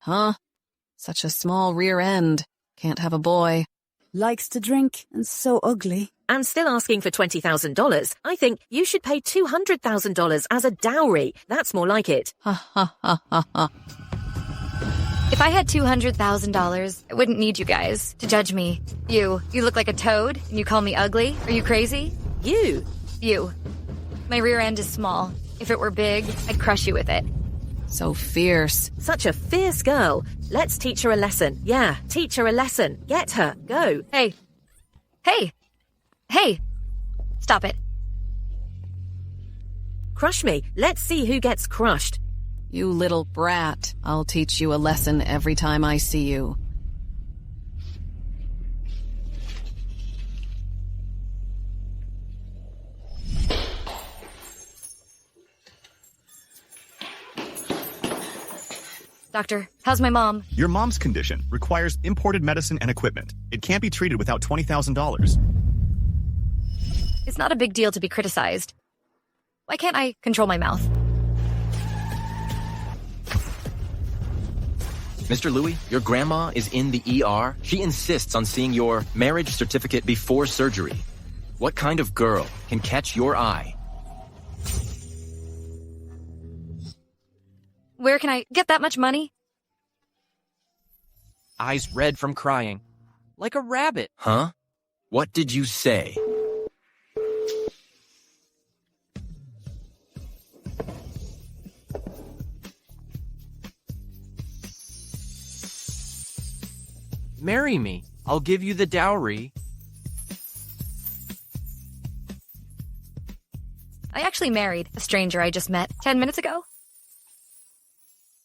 Huh? Such a small rear end. Can't have a boy. Likes to drink and so ugly. And still asking for $20,000. I think you should pay $200,000 as a dowry. That's more like it. Ha ha ha ha ha. If I had $200,000, I wouldn't need you guys to judge me. You look like a toad, and you call me ugly? Are you crazy? You. My rear end is small. If it were big, I'd crush you with it. So fierce. Such a fierce girl. Let's teach her a lesson. Yeah, teach her a lesson. Get her. Go. Hey. Stop it. Crush me. Let's see who gets crushed. You little brat. I'll teach you a lesson every time I see you. Doctor, how's my mom? Your mom's condition requires imported medicine and equipment. It can't be treated without $20,000. It's not a big deal to be criticized. Why can't I control my mouth? Mr. Louis, your grandma is in the ER. She insists on seeing your marriage certificate before surgery. What kind of girl can catch your eye? Where can I get that much money? Eyes red from crying. Like a rabbit. Huh? What did you say? Marry me. I'll give you the dowry. I actually married a stranger I just met 10 minutes ago.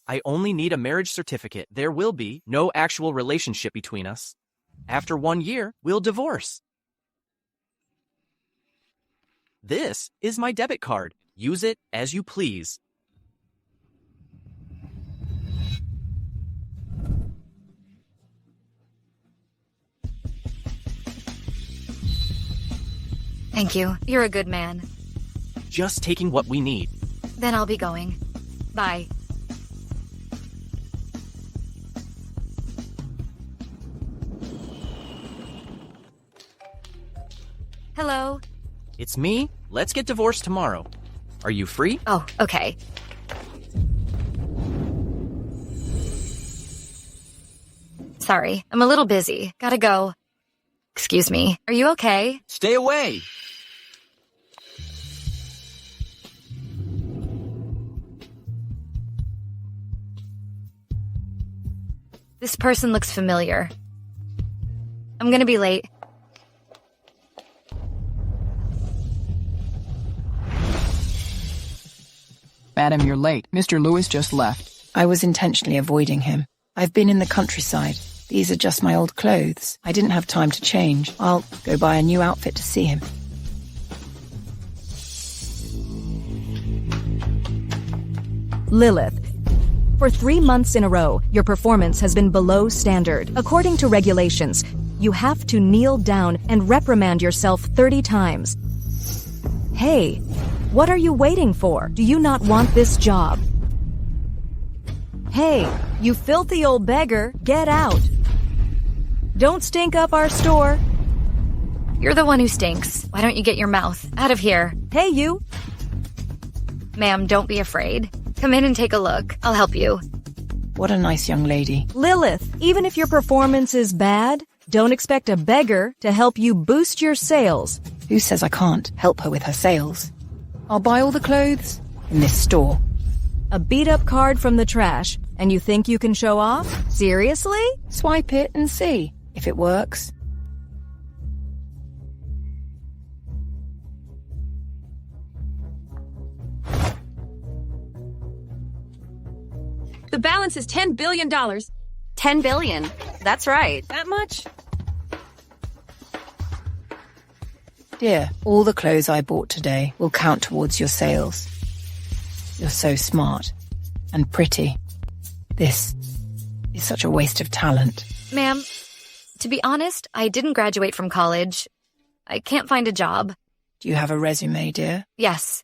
I only need a marriage certificate. There will be no actual relationship between us. After 1 year, we'll divorce. This is my debit card. Use it as you please. Thank you. You're a good man. Just taking what we need. Then I'll be going. Bye. Hello. It's me. Let's get divorced tomorrow. Are you free? Oh, okay. Sorry, I'm a little busy. Gotta go. Excuse me. Are you okay? Stay away! This person looks familiar. I'm gonna be late. Madam, you're late. Mr. Lewis just left. I was intentionally avoiding him. I've been in the countryside. These are just my old clothes. I didn't have time to change. I'll go buy a new outfit to see him. Lilith. For 3 months in a row, your performance has been below standard. According to regulations, you have to kneel down and reprimand yourself 30 times. Hey, what are you waiting for? Do you not want this job? Hey, you filthy old beggar, get out. Don't stink up our store. You're the one who stinks. Why don't you get your mouth out of here? Hey, you. Ma'am, don't be afraid. Come in and take a look. I'll help you. What a nice young lady. Lilith, even if your performance is bad, don't expect a beggar to help you boost your sales. Who says I can't help her with her sales? I'll buy all the clothes in this store. A beat-up card from the trash, and you think you can show off? Seriously? Swipe it and see if it works. The balance is $10 billion. $10 billion. That's right. That much? Dear, all the clothes I bought today will count towards your sales. You're so smart and pretty. This is such a waste of talent. Ma'am, to be honest, I didn't graduate from college. I can't find a job. Do you have a resume, dear? Yes.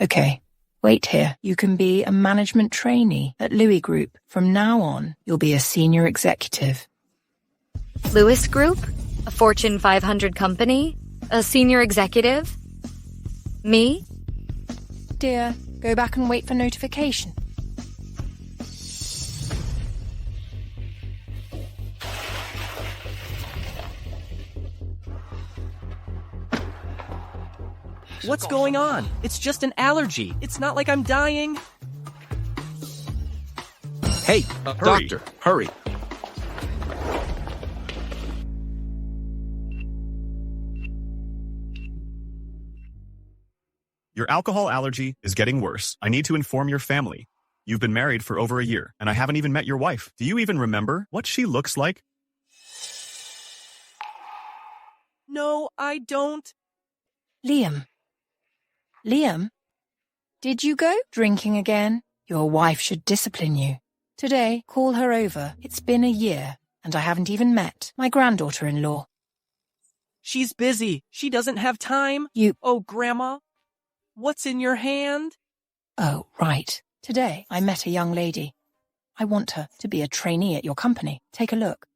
Okay, wait here. You can be a management trainee at Louis Group. From now on, you'll be a senior executive. Lewis Group? A Fortune 500 company? A senior executive? Me? Dear, go back and wait for notification. What's going on? It's just an allergy. It's not like I'm dying. Hey, Hurry. doctor, hurry. Your alcohol allergy is getting worse. I need to inform your family. You've been married for over a year, and I haven't even met your wife. Do you even remember what she looks like? No, I don't. Liam. Liam? Did you go drinking again? Your wife should discipline you. Today, call her over. It's been a year, and I haven't even met my granddaughter-in-law. She's busy. She doesn't have time. Oh, Grandma, what's in your hand? Oh, right. Today, I met a young lady. I want her to be a trainee at your company. Take a look.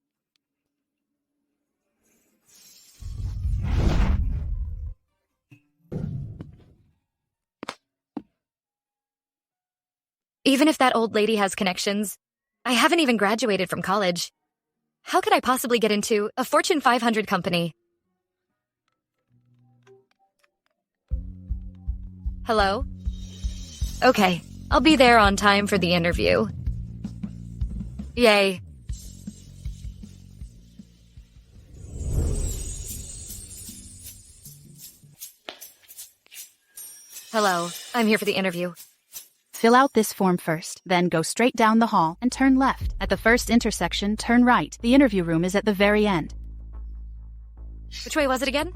Even if that old lady has connections, I haven't even graduated from college. How could I possibly get into a Fortune 500 company? Hello? Okay, I'll be there on time for the interview. Yay. Hello, I'm here for the interview. Fill out this form first, then go straight down the hall and turn left. At the first intersection, turn right. The interview room is at the very end. Which way was it again?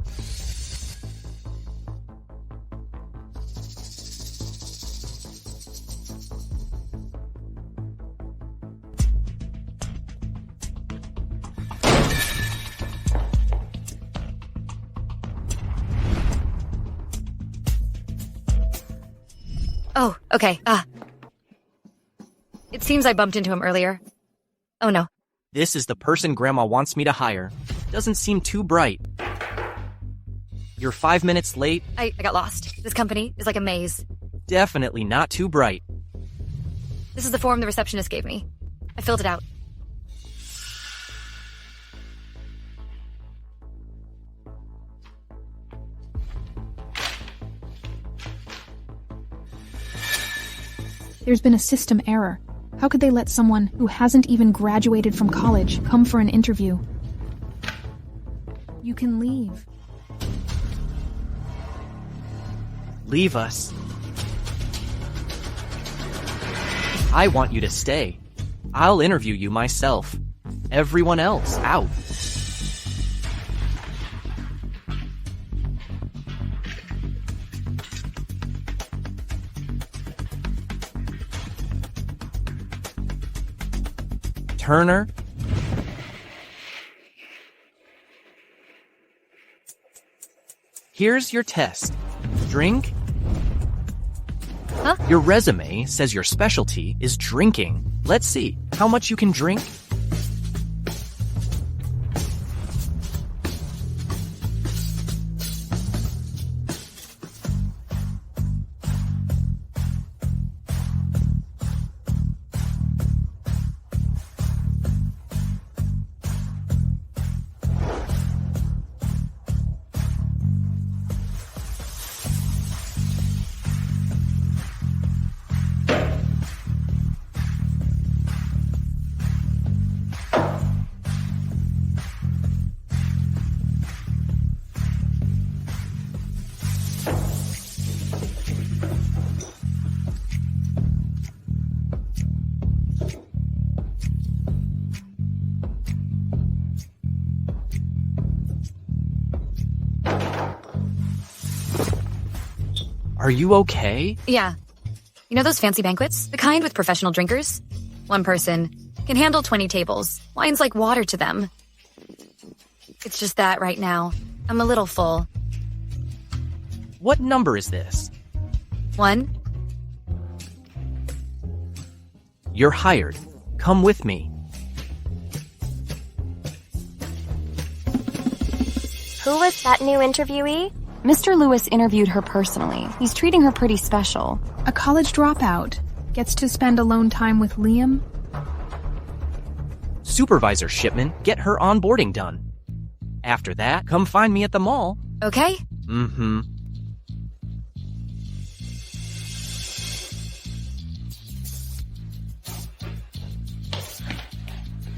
Oh, okay. It seems I bumped into him earlier. Oh no. This is the person Grandma wants me to hire. Doesn't seem too bright. You're 5 minutes late. I got lost. This company is like a maze. Definitely not too bright. This is the form the receptionist gave me. I filled it out. There's been a system error. How could they let someone who hasn't even graduated from college come for an interview? You can leave. Leave us. I want you to stay. I'll interview you myself. Everyone else, out. Turner. Here's your test. Drink? Huh? Your resume says your specialty is drinking. Let's see how much you can drink. Are you okay? Yeah. You know those fancy banquets? The kind with professional drinkers? One person can handle 20 tables. Wine's like water to them. It's just that right now, I'm a little full. What number is this? 1. You're hired. Come with me. Who was that new interviewee? Mr. Lewis interviewed her personally. He's treating her pretty special. A college dropout gets to spend alone time with Liam. Supervisor Shipman, get her onboarding done. After that, come find me at the mall. Okay? Mm-hmm.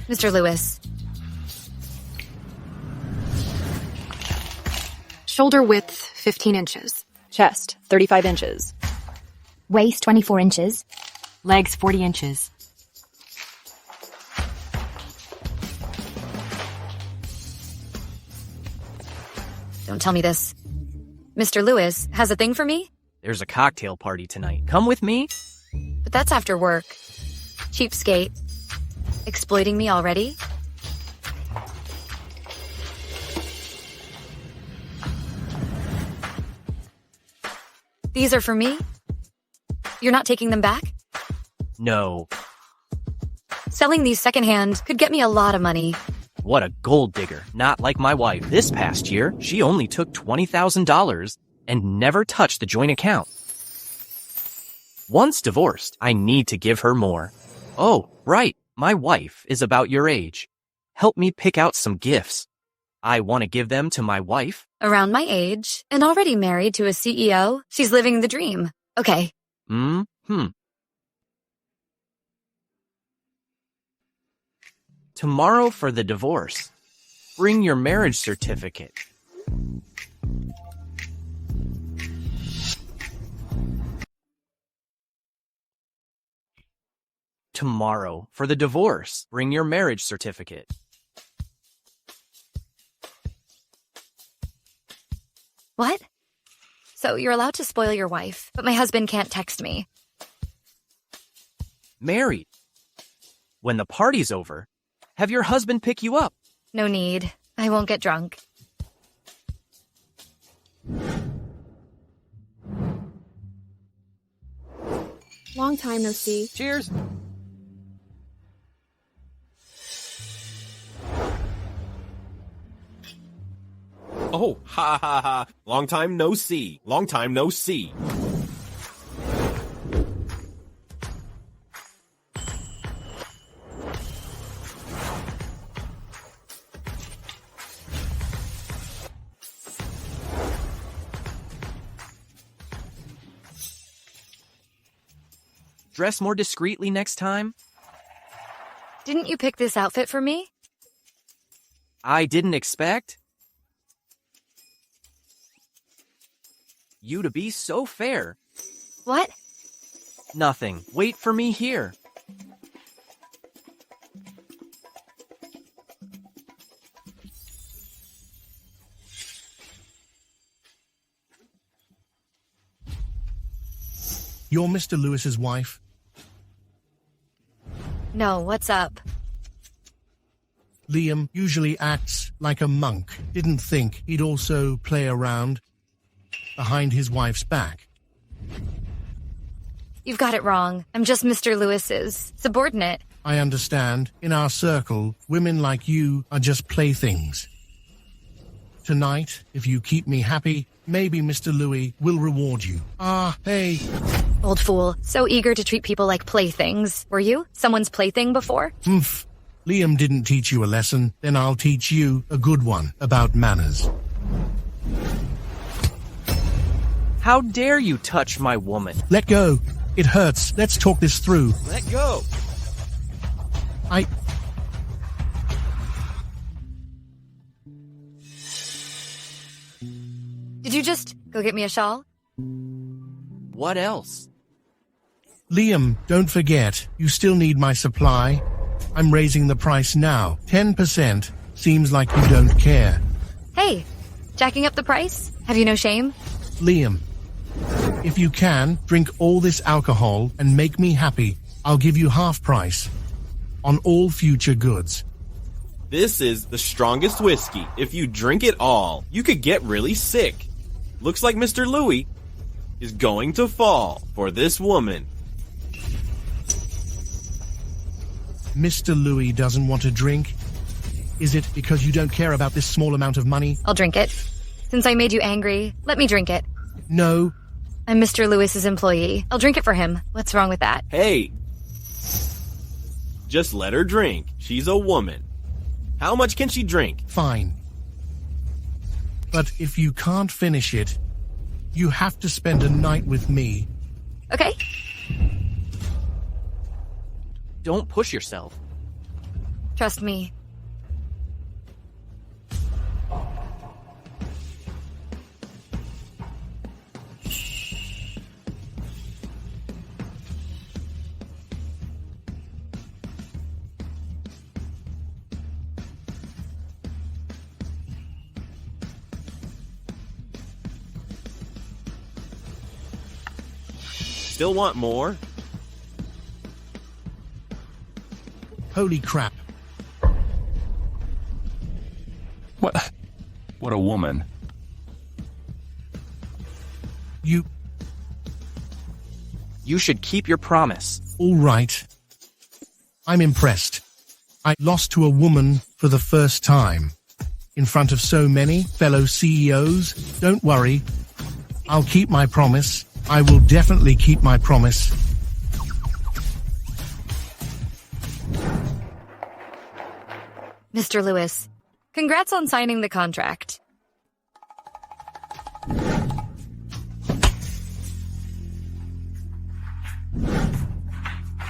Mr. Lewis. Shoulder width, 15 inches. Chest, 35 inches. Waist, 24 inches. Legs, 40 inches. Don't tell me this. Mr. Lewis has a thing for me? There's a cocktail party tonight. Come with me. But that's after work. Cheapskate. Exploiting me already? These are for me? You're not taking them back? No. Selling these secondhand could get me a lot of money. What a gold digger. Not like my wife. This past year, she only took $20,000 and never touched the joint account. Once divorced, I need to give her more. Oh, right. My wife is about your age. Help me pick out some gifts. I want to give them to my wife. Around my age, and already married to a CEO, she's living the dream. Okay. Tomorrow for the divorce. Bring your marriage certificate. Tomorrow for the divorce. Bring your marriage certificate. What? So you're allowed to spoil your wife, but my husband can't text me. Married. When the party's over, have your husband pick you up. No need. I won't get drunk. Long time no see. Cheers. Oh, ha ha ha. Long time no see. Long time no see. Dress more discreetly next time. Didn't you pick this outfit for me? I didn't expect you to be so fair. What? Nothing. Wait for me here. You're Mr. Lewis's wife? No, what's up? Liam usually acts like a monk. Didn't think he'd also play around behind his wife's back. You've got it wrong. I'm just Mr. Lewis's subordinate. I understand. In our circle, women like you are just playthings. Tonight, if you keep me happy, maybe Mr. Louis will reward you. Ah, hey. Old fool. So eager to treat people like playthings. Were you someone's plaything before? Humph. Liam didn't teach you a lesson, then I'll teach you a good one about manners. How dare you touch my woman? Let go. It hurts. Let's talk this through. Let go. Did you just go get me a shawl? What else? Liam, don't forget, you still need my supply. I'm raising the price now. 10%. Seems like you don't care. Hey, jacking up the price? Have you no shame? Liam, if you can, drink all this alcohol and make me happy. I'll give you half price on all future goods. This is the strongest whiskey. If you drink it all, you could get really sick. Looks like Mr. Louis is going to fall for this woman. Mr. Louis doesn't want a drink? Is it because you don't care about this small amount of money? I'll drink it. Since I made you angry, let me drink it. No. I'm Mr. Lewis's employee. I'll drink it for him. What's wrong with that? Hey! Just let her drink. She's a woman. How much can she drink? Fine. But if you can't finish it, you have to spend a night with me. Okay. Don't push yourself. Trust me. Still want more? Holy crap. What a woman. You should keep your promise. All right. I'm impressed. I lost to a woman for the first time. In front of so many fellow CEOs. Don't worry. I'll keep my promise. I will definitely keep my promise. Mr. Lewis, congrats on signing the contract.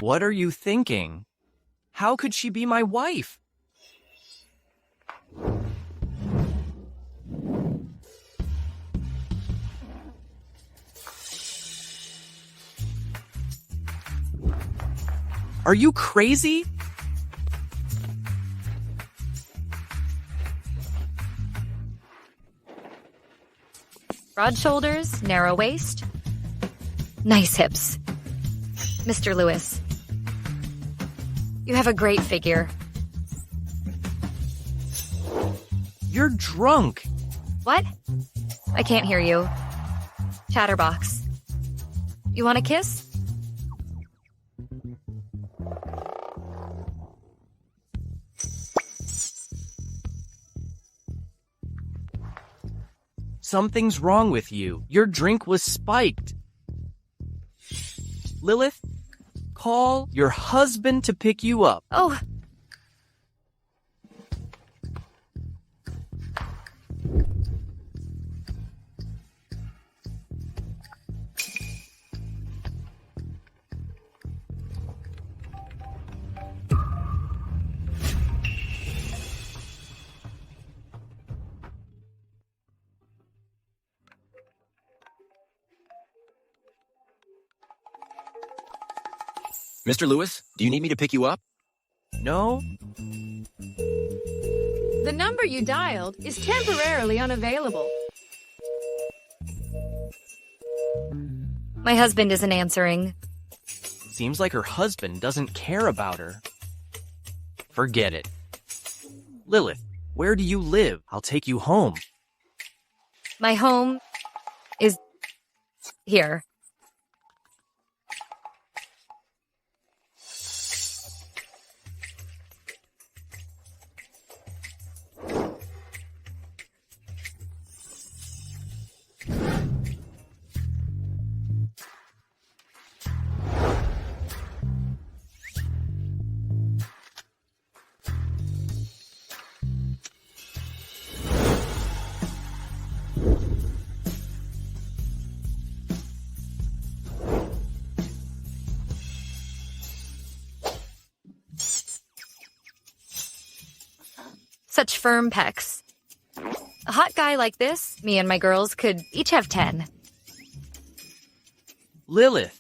What are you thinking? How could she be my wife? Are you crazy? Broad shoulders, narrow waist. Nice hips. Mr. Lewis, you have a great figure. You're drunk. What? I can't hear you. Chatterbox. You want a kiss? Something's wrong with you. Your drink was spiked. Lilith, call your husband to pick you up. Oh. Mr. Lewis, do you need me to pick you up? No. The number you dialed is temporarily unavailable. My husband isn't answering. Seems like her husband doesn't care about her. Forget it. Lilith, where do you live? I'll take you home. My home is here. Such firm pecs. A hot guy like this, me and my girls could each have 10. Lilith.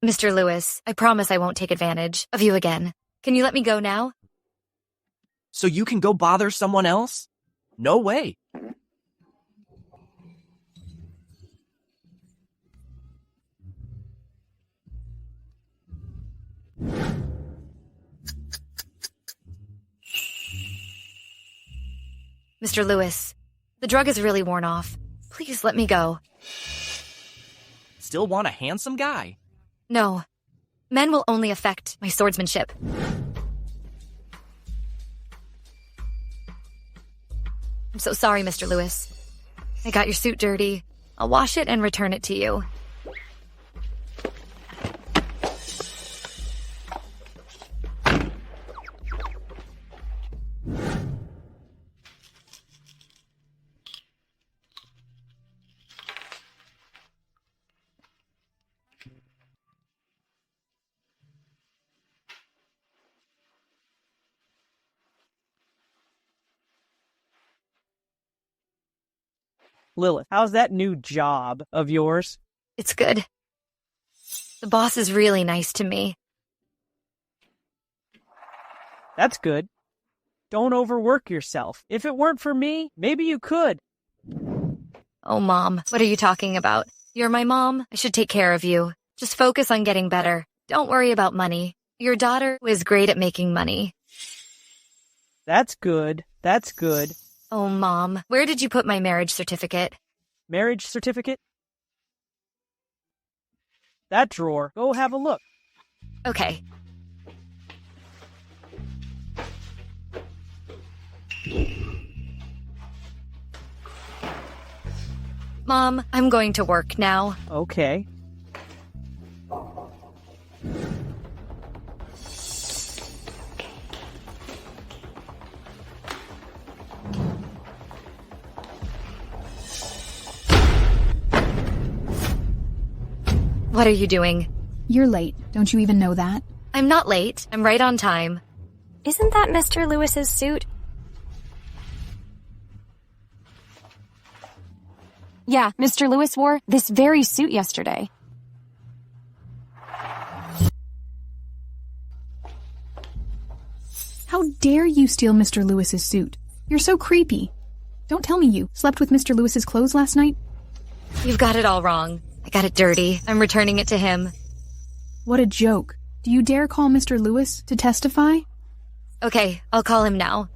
Mr. Lewis, I promise I won't take advantage of you again. Can you let me go now? So you can go bother someone else? No way. Mr. Lewis, the drug is really worn off. Please let me go. Still want a handsome guy? No. Men will only affect my swordsmanship. I'm so sorry, Mr. Lewis. I got your suit dirty. I'll wash it and return it to you. Lilith, how's that new job of yours? It's good. The boss is really nice to me. That's good. Don't overwork yourself. If it weren't for me, maybe you could. Oh, Mom, what are you talking about? You're my mom. I should take care of you. Just focus on getting better. Don't worry about money. Your daughter was great at making money. That's good. That's good. Oh, Mom, where did you put my marriage certificate? Marriage certificate? That drawer. Go have a look. Okay. Mom, I'm going to work now. Okay. What are you doing? You're late. Don't you even know that? I'm not late. I'm right on time. Isn't that Mr. Lewis's suit? Yeah, Mr. Lewis wore this very suit yesterday. How dare you steal Mr. Lewis's suit? You're so creepy. Don't tell me you slept with Mr. Lewis's clothes last night? You've got it all wrong. I got it dirty. I'm returning it to him. What a joke. Do you dare call Mr. Lewis to testify? Okay, I'll call him now.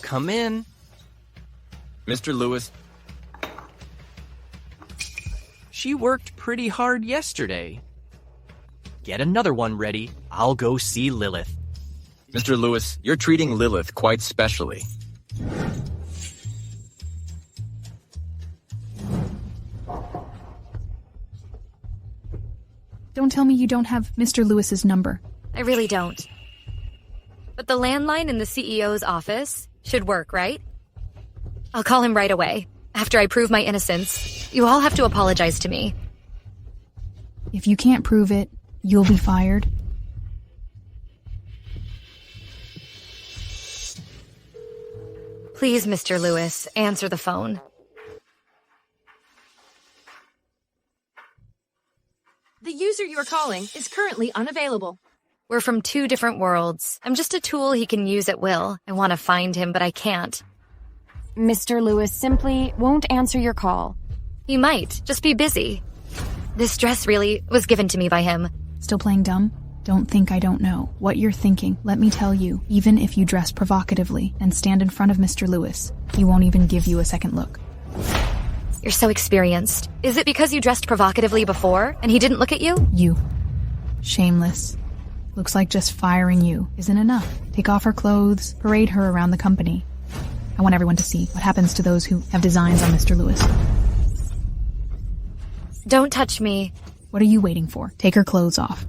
Come in. Mr. Lewis. She worked pretty hard yesterday. Get another one ready. I'll go see Lilith. Mr. Lewis, you're treating Lilith quite specially. Don't tell me you don't have Mr. Lewis's number. I really don't. But the landline in the CEO's office should work, right? I'll call him right away. After I prove my innocence, you all have to apologize to me. If you can't prove it, you'll be fired. Please, Mr. Lewis, answer the phone. The user you are calling is currently unavailable. We're from two different worlds. I'm just a tool he can use at will. I want to find him, but I can't. Mr. Lewis simply won't answer your call. He might. Just be busy. This dress really was given to me by him. Still playing dumb? Don't think I don't know what you're thinking. Let me tell you, even if you dress provocatively and stand in front of Mr. Lewis, he won't even give you a second look. You're so experienced. Is it because you dressed provocatively before and he didn't look at you? You. Shameless. Looks like just firing you isn't enough. Take off her clothes, parade her around the company. I want everyone to see what happens to those who have designs on Mr. Lewis. Don't touch me. What are you waiting for? Take her clothes off.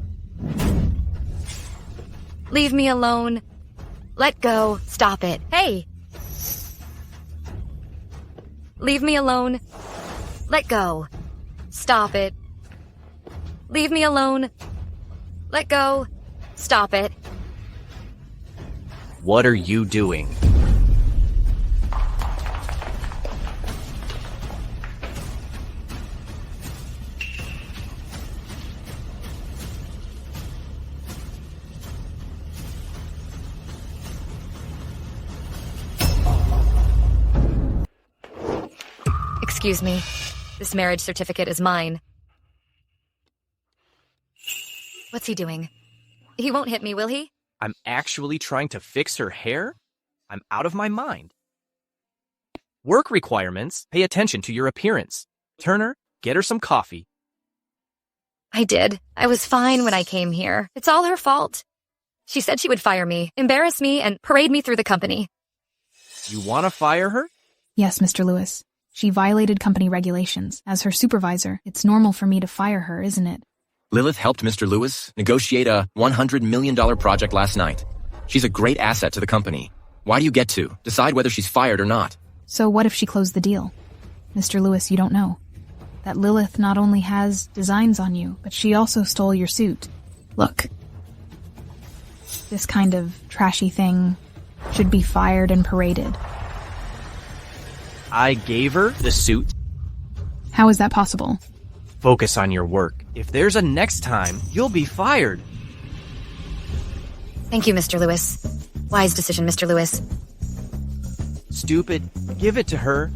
Leave me alone. Let go. Stop it. Hey! Leave me alone. Let go. Stop it. Leave me alone. Let go. Stop it. What are you doing? Excuse me. This marriage certificate is mine. What's he doing? He won't hit me, will he? I'm actually trying to fix her hair? I'm out of my mind. Work requirements. Pay attention to your appearance. Turner, get her some coffee. I did. I was fine when I came here. It's all her fault. She said she would fire me, embarrass me, and parade me through the company. You want to fire her? Yes, Mr. Lewis. She violated company regulations. As her supervisor, it's normal for me to fire her, isn't it? Lilith helped Mr. Lewis negotiate a $100 million project last night. She's a great asset to the company. Why do you get to decide whether she's fired or not? So what if she closed the deal? Mr. Lewis, you don't know that Lilith not only has designs on you, but she also stole your suit. Look, this kind of trashy thing should be fired and paraded. I gave her the suit. How is that possible? Focus on your work. If there's a next time, you'll be fired. Thank you, Mr. Lewis. Wise decision, Mr. Lewis. Stupid. Give it to her.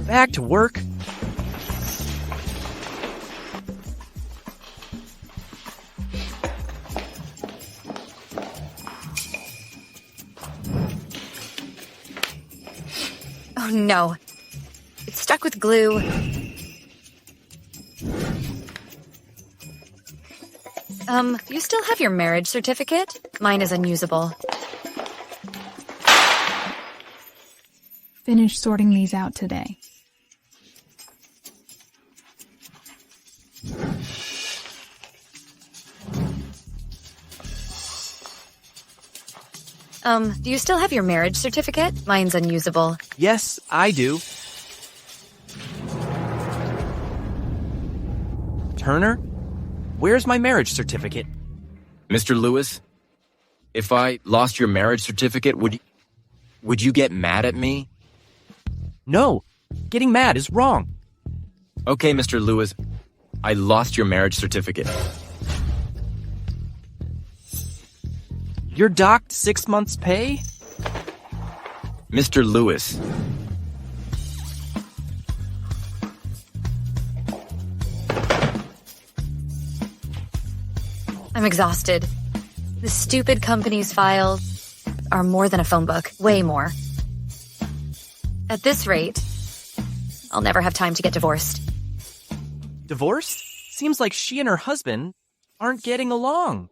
Back to work. Oh no. It's stuck with glue. Do you still have your marriage certificate? Mine is unusable. Finish sorting these out today. Do you still have your marriage certificate? Mine's unusable. Yes, I do. Turner, where's my marriage certificate? Mr. Lewis, if I lost your marriage certificate, would you get mad at me? No, getting mad is wrong. Okay, Mr. Lewis, I lost your marriage certificate. You're docked 6 months' pay? Mr. Lewis. I'm exhausted. The stupid company's files are more than a phone book. Way more. At this rate, I'll never have time to get divorced. Divorced? Seems like she and her husband aren't getting along.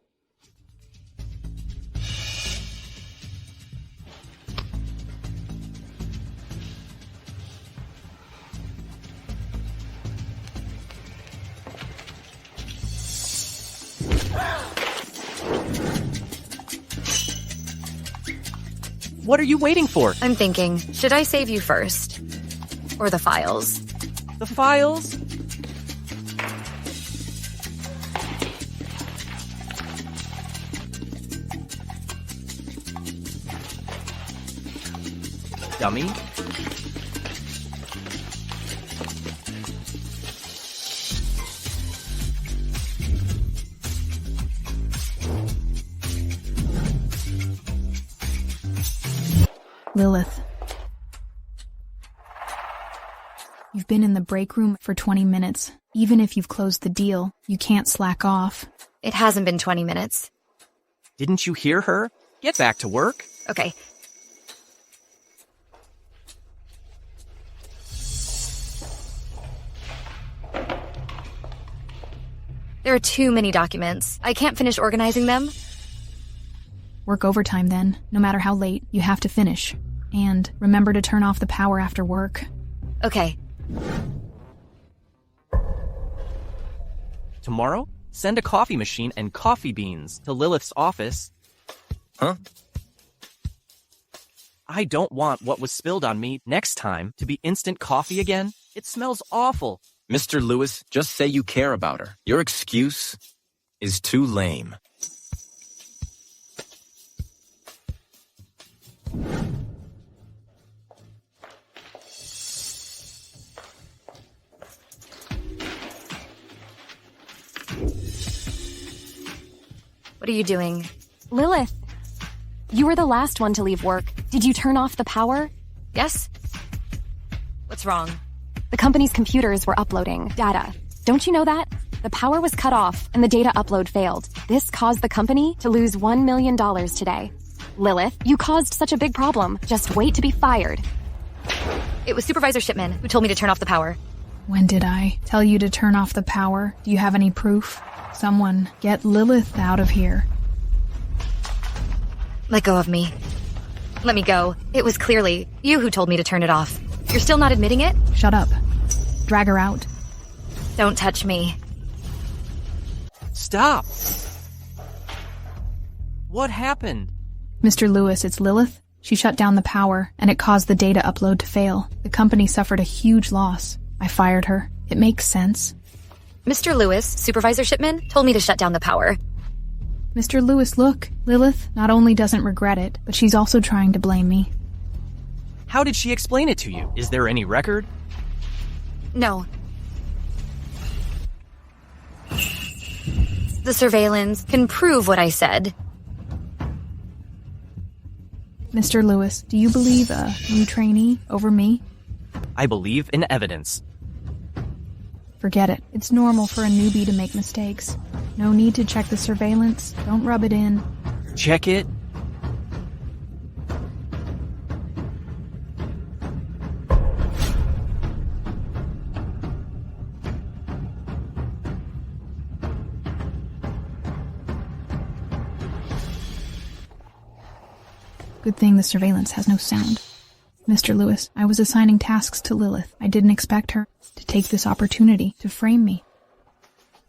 What are you waiting for? I'm thinking, should I save you first? Or the files? The files? Dummy. Lilith. You've been in the break room for 20 minutes. Even if you've closed the deal, you can't slack off. It hasn't been 20 minutes. Didn't you hear her? Get back to work. Okay. There are too many documents. I can't finish organizing them. Work overtime then. No matter how late, you have to finish. And remember to turn off the power after work. Okay. Tomorrow, send a coffee machine and coffee beans to Lilith's office. Huh? I don't want what was spilled on me next time to be instant coffee again. It smells awful. Mr. Lewis, just say you care about her. Your excuse is too lame. What are you doing? Lilith, You were the last one to leave work. Did you turn off the power? Yes? What's wrong? The company's computers were uploading data. Don't you know that? The power was cut off and the data upload failed. This caused the company to lose $1 million today. Lilith, you caused such a big problem. Just wait to be fired. It was Supervisor Shipman who told me to turn off the power. When did I tell you to turn off the power? Do you have any proof? Someone get Lilith out of here. Let go of me. Let me go. It was clearly you who told me to turn it off. You're still not admitting it? Shut up. Drag her out. Don't touch me. Stop! What happened? Mr. Lewis, it's Lilith. She shut down the power, and it caused the data upload to fail. The company suffered a huge loss. I fired her. It makes sense. Mr. Lewis, Supervisor Shipman, told me to shut down the power. Mr. Lewis, look. Lilith not only doesn't regret it, but she's also trying to blame me. How did she explain it to you? Is there any record? No. The surveillance can prove what I said. Mr. Lewis, do you believe a new trainee over me? I believe in evidence. Forget it. It's normal for a newbie to make mistakes. No need to check the surveillance. Don't rub it in. Check it. Good thing the surveillance has no sound. Mr. Lewis, I was assigning tasks to Lilith. I didn't expect her to take this opportunity to frame me.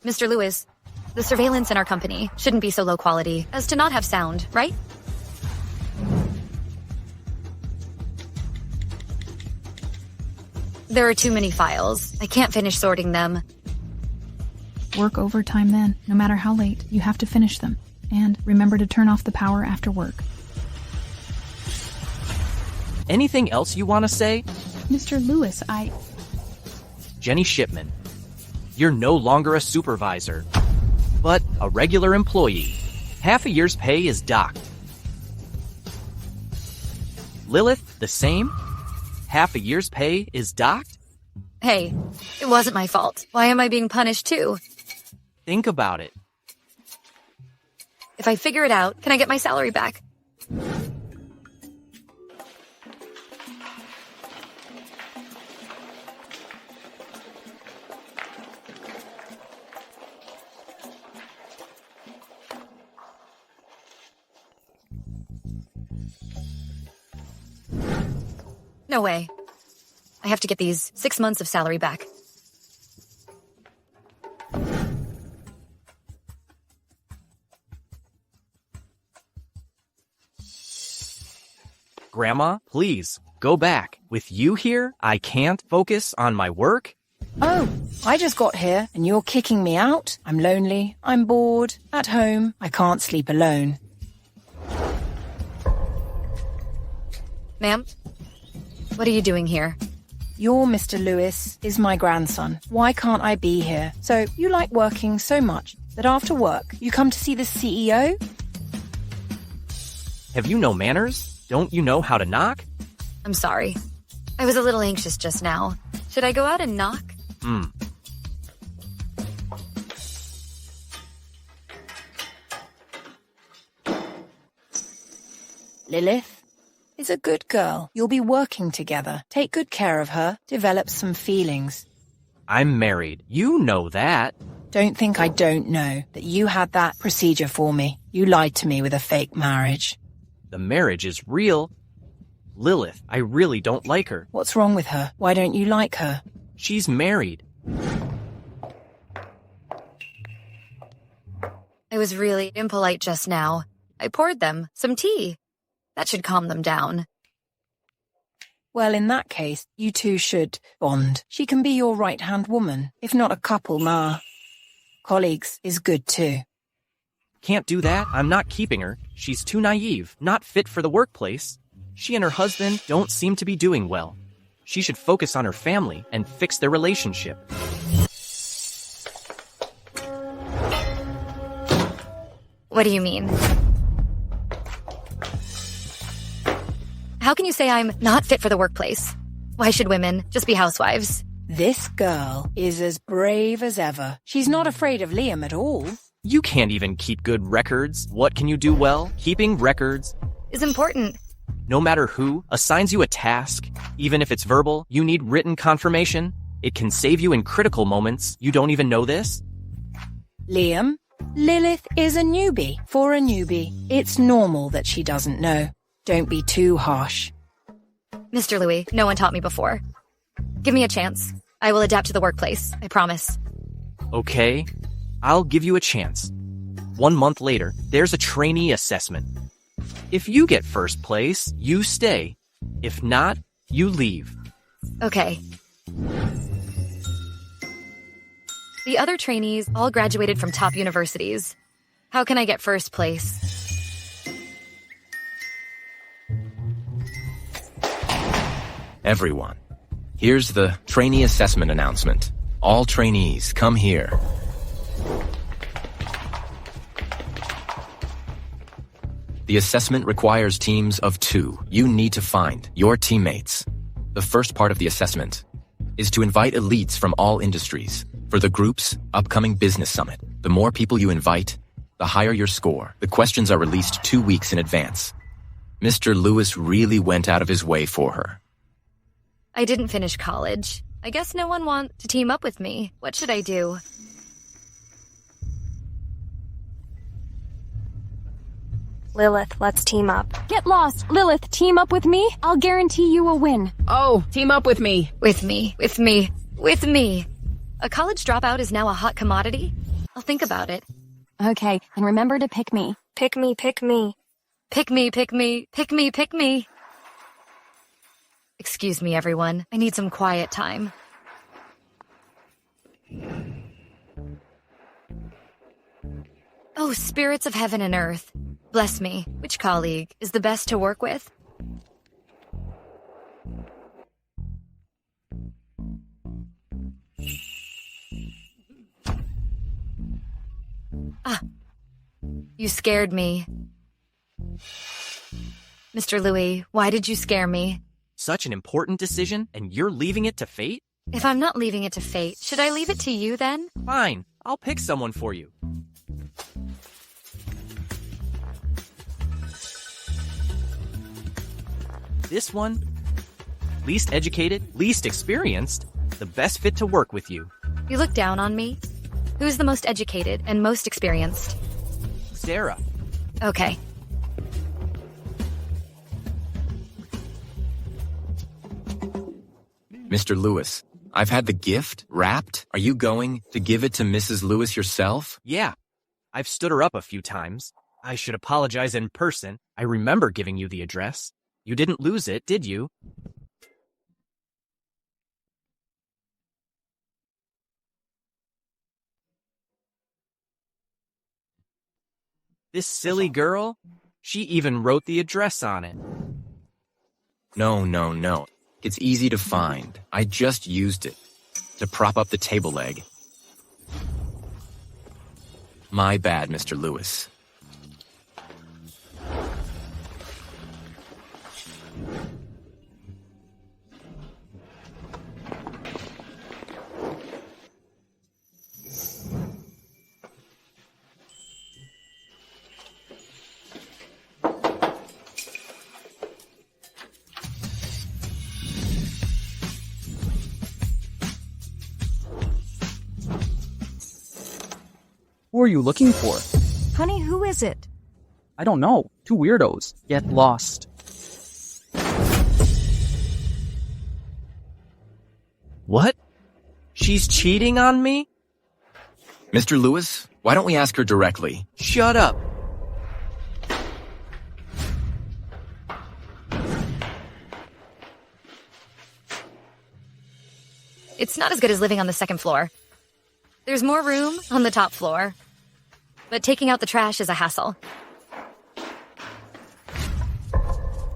Mr. Lewis, the surveillance in our company shouldn't be so low quality as to not have sound, right? There are too many files. I can't finish sorting them. Work overtime then. No matter how late, you have to finish them. And remember to turn off the power after work. Anything else you want to say? Mr. Lewis, Jenny Shipman, you're no longer a supervisor, but a regular employee. Half a year's pay is docked. Lilith, the same? Half a year's pay is docked? Hey, it wasn't my fault. Why am I being punished too? Think about it. If I figure it out, can I get my salary back? No way. I have to get these 6 months of salary back. Grandma, please, go back. With you here, I can't focus on my work. Oh, I just got here and you're kicking me out? I'm lonely, I'm bored, at home, I can't sleep alone. Ma'am, what are you doing here? Your Mr. Lewis is my grandson. Why can't I be here? So you like working so much that after work you come to see the CEO? Have you no manners? Don't you know how to knock? I'm sorry. I was a little anxious just now. Should I go out and knock? Lilith is a good girl. You'll be working together. Take good care of her. Develop some feelings. I'm married. You know that. Don't think I don't know that you had that procedure for me. You lied to me with a fake marriage. The marriage is real. Lilith, I really don't like her. What's wrong with her? Why don't you like her? She's married. I was really impolite just now. I poured them some tea. That should calm them down. Well, in that case, you two should bond. She can be your right-hand woman. If not a couple, Ma. Colleagues is good too. Can't do that. I'm not keeping her. She's too naive, not fit for the workplace. She and her husband don't seem to be doing well. She should focus on her family and fix their relationship. What do you mean? How can you say I'm not fit for the workplace? Why should women just be housewives? This girl is as brave as ever. She's not afraid of Liam at all. You can't even keep good records. What can you do well? Keeping records is important. No matter who assigns you a task, even if it's verbal, you need written confirmation. It can save you in critical moments. You don't even know this? Liam, Lilith is a newbie. For a newbie, it's normal that she doesn't know. Don't be too harsh. Mr. Louis, no one taught me before. Give me a chance. I will adapt to the workplace. I promise. Okay, I'll give you a chance. 1 month later, there's a trainee assessment. If you get first place, you stay. If not, you leave. Okay. The other trainees all graduated from top universities. How can I get first place? Everyone, here's the trainee assessment announcement. All trainees, come here. The assessment requires teams of 2. You need to find your teammates. The first part of the assessment is to invite elites from all industries for the group's upcoming business summit. The more people you invite, the higher your score. The questions are released 2 weeks in advance. Mr. Lewis really went out of his way for her. I didn't finish college. I guess no one wants to team up with me. What should I do? Lilith, let's team up. Get lost. Lilith, team up with me. I'll guarantee you a win. Oh, team up with me. With me. With me. With me. A college dropout is now a hot commodity? I'll think about it. Okay, and remember to pick me. Pick me, pick me. Pick me, pick me, pick me, pick me. Excuse me, everyone. I need some quiet time. Oh, spirits of heaven and earth. Bless me. Which colleague is the best to work with? Ah. You scared me. Mr. Louis, why did you scare me? Such an important decision, and you're leaving it to fate? If I'm not leaving it to fate, should I leave it to you then? Fine, I'll pick someone for you. This one? Least educated, least experienced, the best fit to work with you. You look down on me? Who's the most educated and most experienced? Sarah. Okay. Mr. Lewis, I've had the gift wrapped. Are you going to give it to Mrs. Lewis yourself? Yeah. I've stood her up a few times. I should apologize in person. I remember giving you the address. You didn't lose it, did you? This silly girl? She even wrote the address on it. No. It's easy to find. I just used it to prop up the table leg. My bad, Mr. Lewis. Who are you looking for? Honey, who is it? I don't know. 2 weirdos. Get lost. What? She's cheating on me? Mr. Lewis, why don't we ask her directly? Shut up. It's not as good as living on the second floor. There's more room on the top floor. But taking out the trash is a hassle.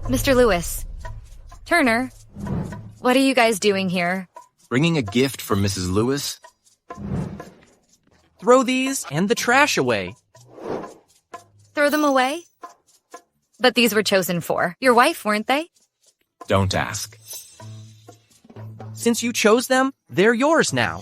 Mr. Lewis. Turner. What are you guys doing here? Bringing a gift for Mrs. Lewis? Throw these and the trash away. Throw them away? But these were chosen for your wife, weren't they? Don't ask. Since you chose them, they're yours now.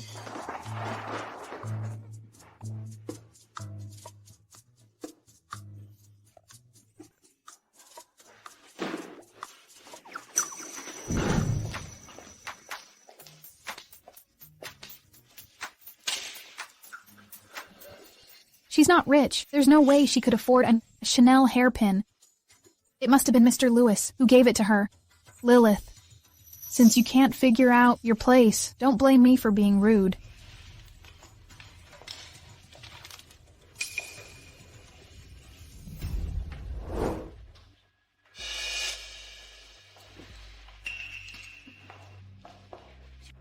She's not rich. There's no way she could afford a Chanel hairpin. It must have been Mr. Lewis who gave it to her. Lilith, since you can't figure out your place, don't blame me for being rude.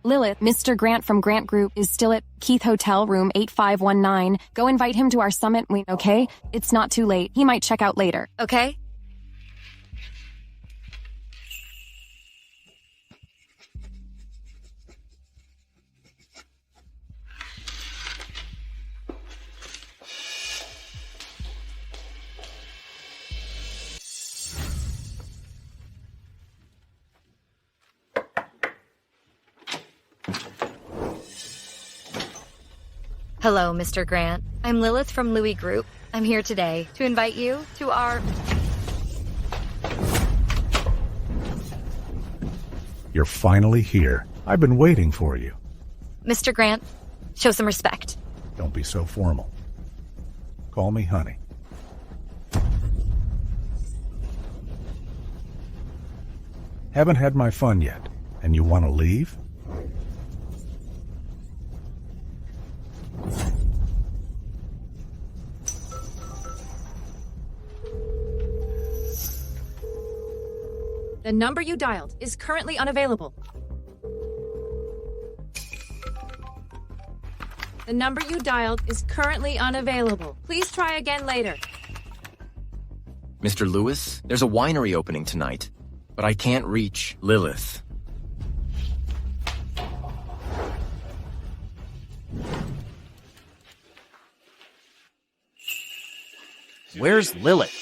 Lilith, Mr. Grant from Grant Group is still at Keith Hotel, room 8519. Go invite him to our summit, okay? It's not too late. He might check out later. Okay? Hello, Mr. Grant. I'm Lilith from Louis Group. I'm here today to invite you to our... You're finally here. I've been waiting for you. Mr. Grant, show some respect. Don't be so formal. Call me honey. Haven't had my fun yet, and you want to leave? The number you dialed is currently unavailable. The number you dialed is currently unavailable. Please try again later. Mr. Lewis, there's a winery opening tonight, but I can't reach Lilith. Where's Lilith?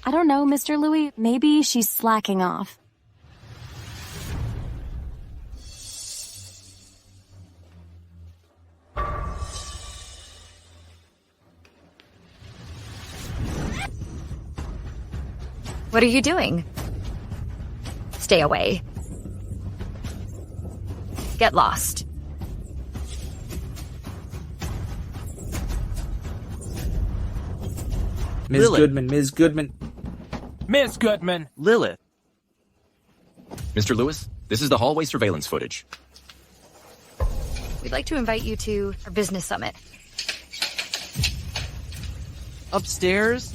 I don't know, Mr. Louis. Maybe she's slacking off. What are you doing? Stay away. Get lost. Ms. Lilith. Goodman, Ms. Goodman. Miss Goodman. Lilith. Mr. Lewis, this is the hallway surveillance footage. We'd like to invite you to our business summit. Upstairs?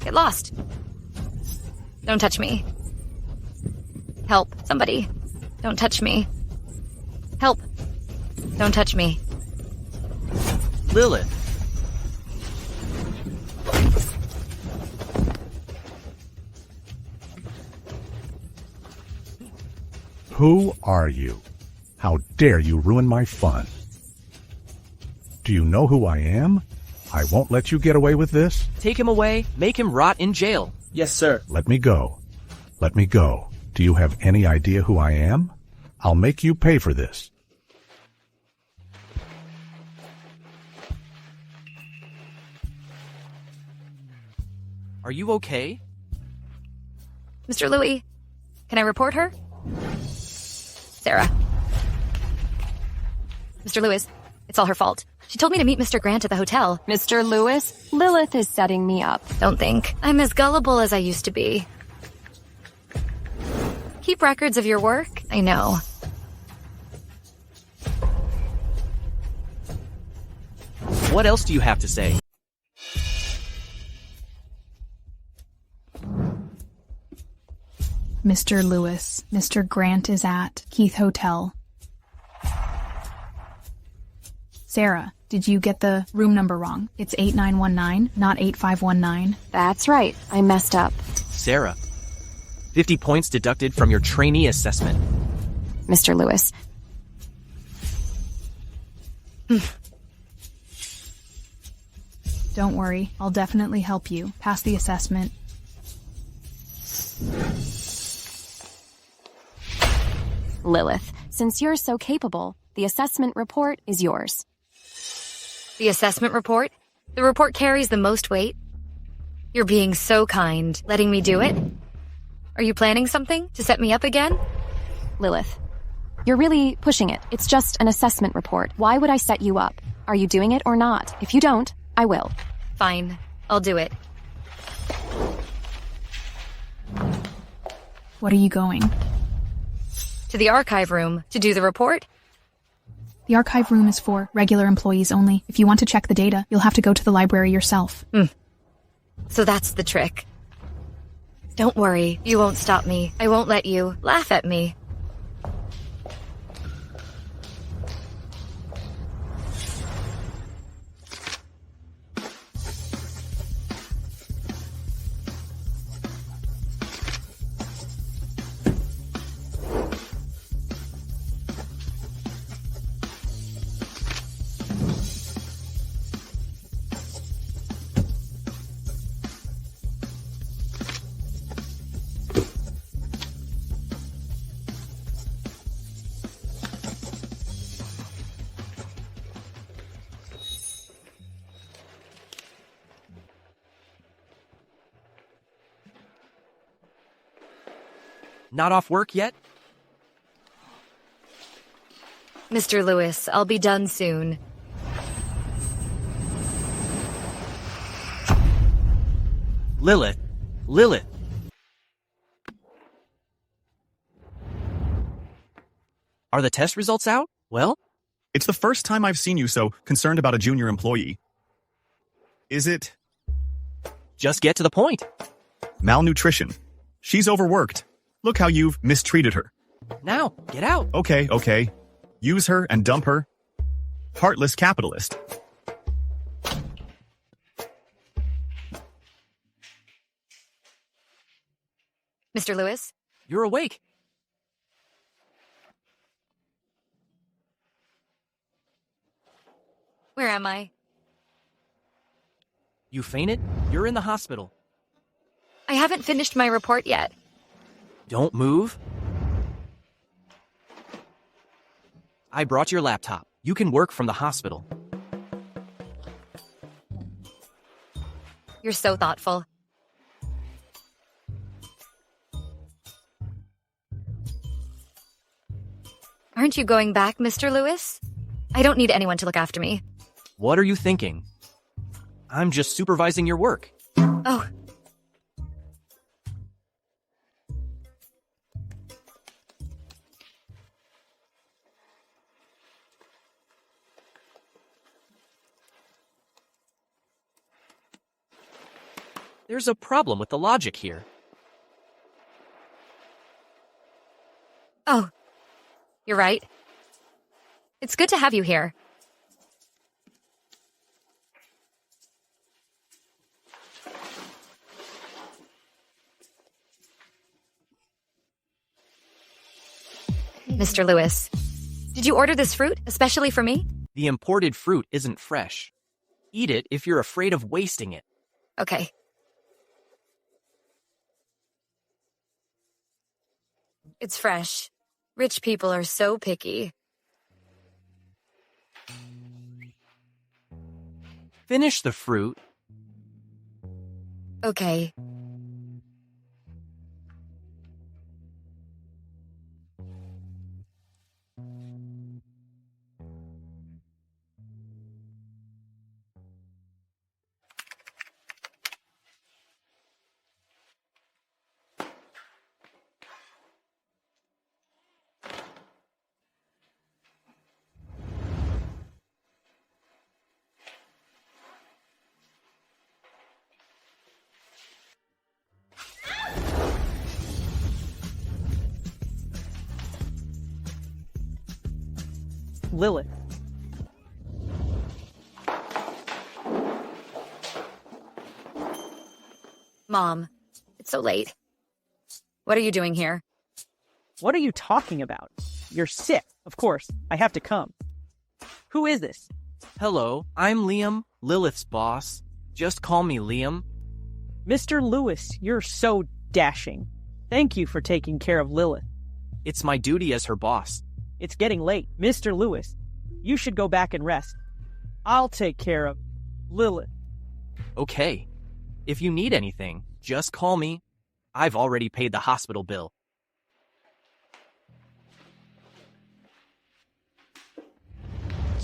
Get lost. Don't touch me. Help, somebody. Don't touch me. Help. Don't touch me. Lilith. Who are you? How dare you ruin my fun? Do you know who I am? I won't let you get away with this. Take him away. Make him rot in jail. Yes, sir. Let me go. Let me go. Do you have any idea who I am? I'll make you pay for this. Are you okay? Mr. Louis, can I report her? Sarah. Mr. Lewis, it's all her fault. She told me to meet Mr. Grant at the hotel. Mr. Lewis, Lilith is setting me up. Don't think. I'm as gullible as I used to be. Keep records of your work? I know. What else do you have to say? Mr. Lewis, Mr. Grant is at Keith Hotel. Sarah, did you get the room number wrong? It's 8919, not 8519. That's right. I messed up. Sarah, 50 points deducted from your trainee assessment. Mr. Lewis. Don't worry, I'll definitely help you. Pass the assessment. Lilith, since you're so capable, the assessment report is yours. The assessment report? The report carries the most weight? You're being so kind, letting me do it. Are you planning something to set me up again? Lilith, you're really pushing it. It's just an assessment report. Why would I set you up? Are you doing it or not? If you don't, I will. Fine, I'll do it. What are you going? To the archive room to do the report? The archive room is for regular employees only. If you want to check the data, you'll have to go to the library yourself. So that's the trick. Don't worry, you won't stop me. I won't let you laugh at me. Not off work yet? Mr. Lewis, I'll be done soon. Lilith! Lilith! Are the test results out? Well? It's the first time I've seen you so concerned about a junior employee. Is it? Just get to the point. Malnutrition. She's overworked. Look how you've mistreated her. Now, get out. Okay. Use her and dump her. Heartless capitalist. Mr. Lewis? You're awake. Where am I? You fainted? You're in the hospital. I haven't finished my report yet. Don't move. I brought your laptop. You can work from the hospital. You're so thoughtful. Aren't you going back, Mr. Lewis? I don't need anyone to look after me. What are you thinking? I'm just supervising your work. Oh. There's a problem with the logic here. Oh. You're right. It's good to have you here. Mr. Lewis, did you order this fruit especially for me? The imported fruit isn't fresh. Eat it if you're afraid of wasting it. Okay. It's fresh. Rich people are so picky. Finish the fruit. Okay. Lilith. Mom, it's so late. What are you doing here? What are you talking about? You're sick. Of course, I have to come. Who is this? Hello, I'm Liam, Lilith's boss. Just call me Liam. Mr. Lewis, you're so dashing. Thank you for taking care of Lilith. It's my duty as her boss. It's getting late. Mr. Lewis, you should go back and rest. I'll take care of Lilith. Okay. If you need anything, just call me. I've already paid the hospital bill.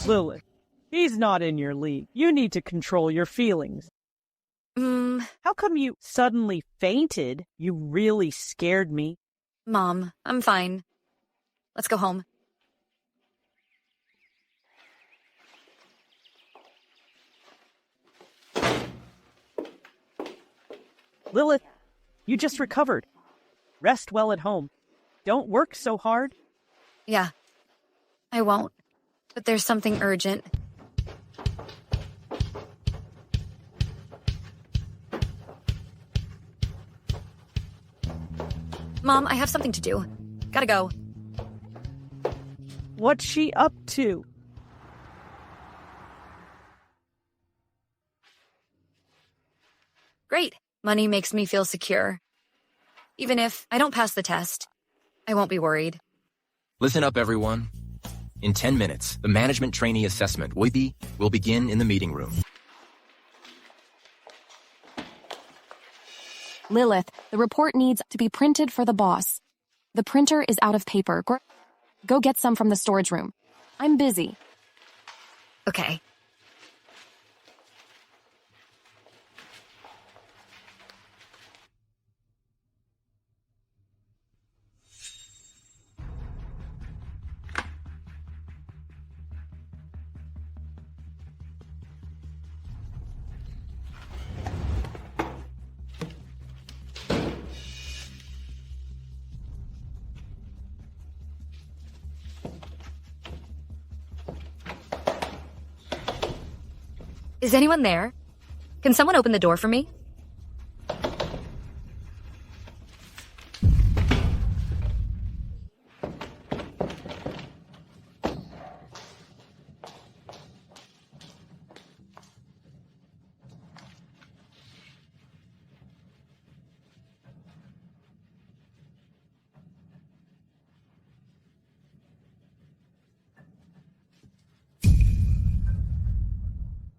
Lilith, he's not in your league. You need to control your feelings. How come you suddenly fainted? You really scared me. Mom, I'm fine. Let's go home. Lilith, you just recovered. Rest well at home. Don't work so hard. Yeah, I won't. But there's something urgent. Mom, I have something to do. Gotta go. What's she up to? Great. Money makes me feel secure. Even if I don't pass the test, I won't be worried. Listen up, everyone. In 10 minutes, the management trainee assessment will begin in the meeting room. Lilith, the report needs to be printed for the boss. The printer is out of paper. Go get some from the storage room. I'm busy. Okay. Is anyone there? Can someone open the door for me?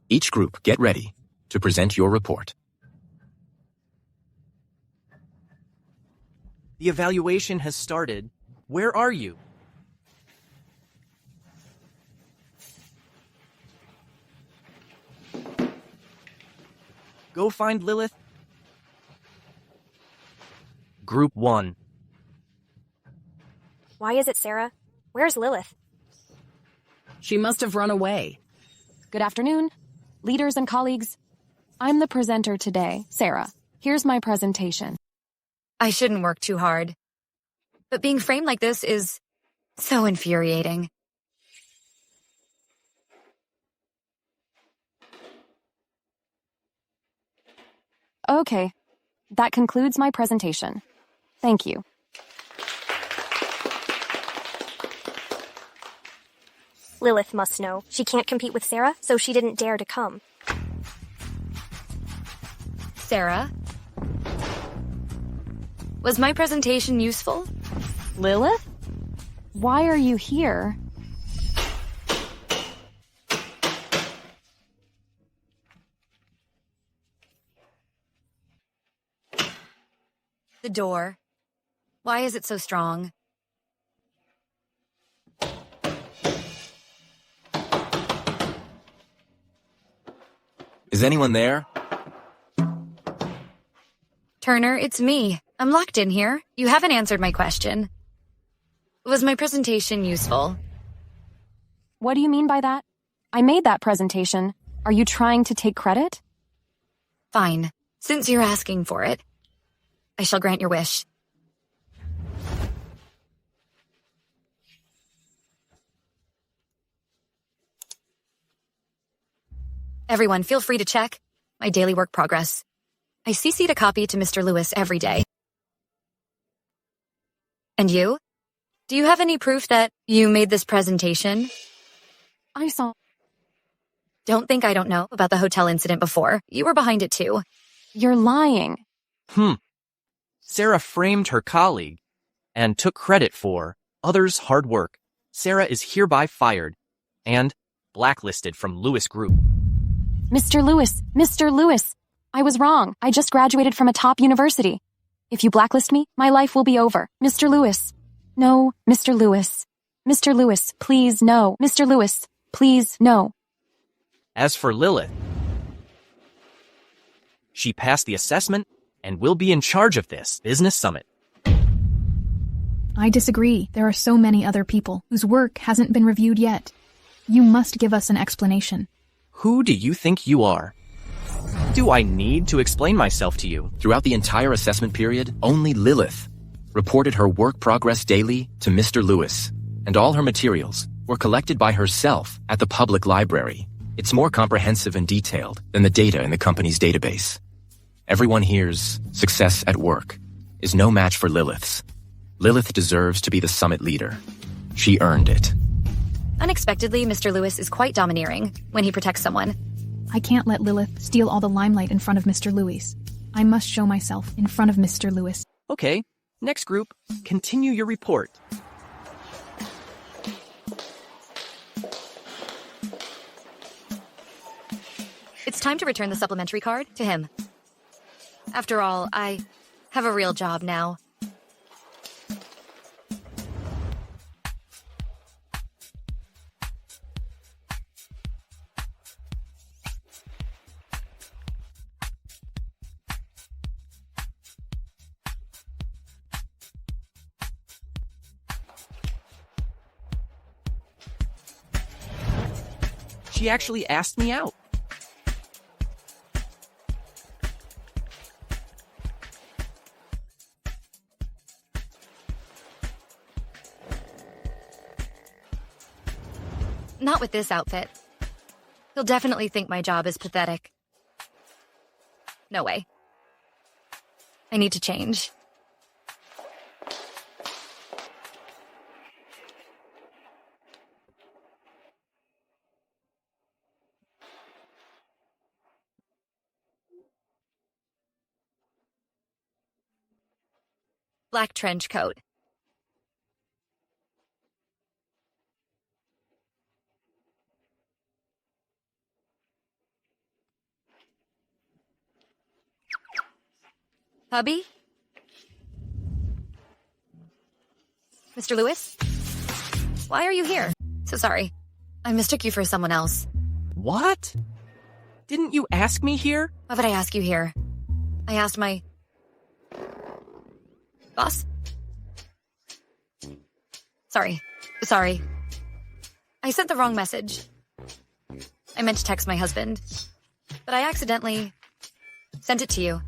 Each group, get ready to present your report. The evaluation has started. Where are you? Go find Lilith. Group 1. Why is it Sarah? Where's Lilith? She must have run away. Good afternoon, leaders and colleagues. I'm the presenter today, Sarah. Here's my presentation. I shouldn't work too hard. But being framed like this is so infuriating. Okay, that concludes my presentation. Thank you. Lilith must know. She can't compete with Sarah, so she didn't dare to come. Sarah? Was my presentation useful? Lilith? Why are you here? The door. Why is it so strong? Is anyone there? Turner, it's me. I'm locked in here. You haven't answered my question. Was my presentation useful? What do you mean by that? I made that presentation. Are you trying to take credit? Fine. Since you're asking for it, I shall grant your wish. Everyone, feel free to check my daily work progress. I CC'd a copy to Mr. Lewis every day. And you? Do you have any proof that you made this presentation? I saw. Don't think I don't know about the hotel incident before. You were behind it too. You're lying. Sarah framed her colleague and took credit for others' hard work. Sarah is hereby fired and blacklisted from Lewis Group. Mr. Lewis, I was wrong. I just graduated from a top university. If you blacklist me, my life will be over. Mr. Lewis. No, Mr. Lewis. Mr. Lewis, please no. Mr. Lewis, please no. As for Lilith, she passed the assessment and will be in charge of this business summit. I disagree. There are so many other people whose work hasn't been reviewed yet. You must give us an explanation. Who do you think you are? Do I need to explain myself to you? Throughout the entire assessment period, only Lilith reported her work progress daily to Mr. Lewis, and all her materials were collected by herself at the public library. It's more comprehensive and detailed than the data in the company's database. Everyone here's success at work is no match for Lilith's. Lilith deserves to be the summit leader. She earned it. Unexpectedly, Mr. Lewis is quite domineering when he protects someone. I can't let Lilith steal all the limelight in front of Mr. Lewis. I must show myself in front of Mr. Lewis. Okay, next group, continue your report. It's time to return the supplementary card to him. After all, I have a real job now. She actually asked me out. Not with this outfit. He'll definitely think my job is pathetic. No way. I need to change. Black trench coat. Hubby? Mr. Lewis? Why are you here? So sorry. I mistook you for someone else. What? Didn't you ask me here? Why would I ask you here? I asked my... boss? Sorry. I sent the wrong message. I meant to text my husband, but I accidentally sent it to you.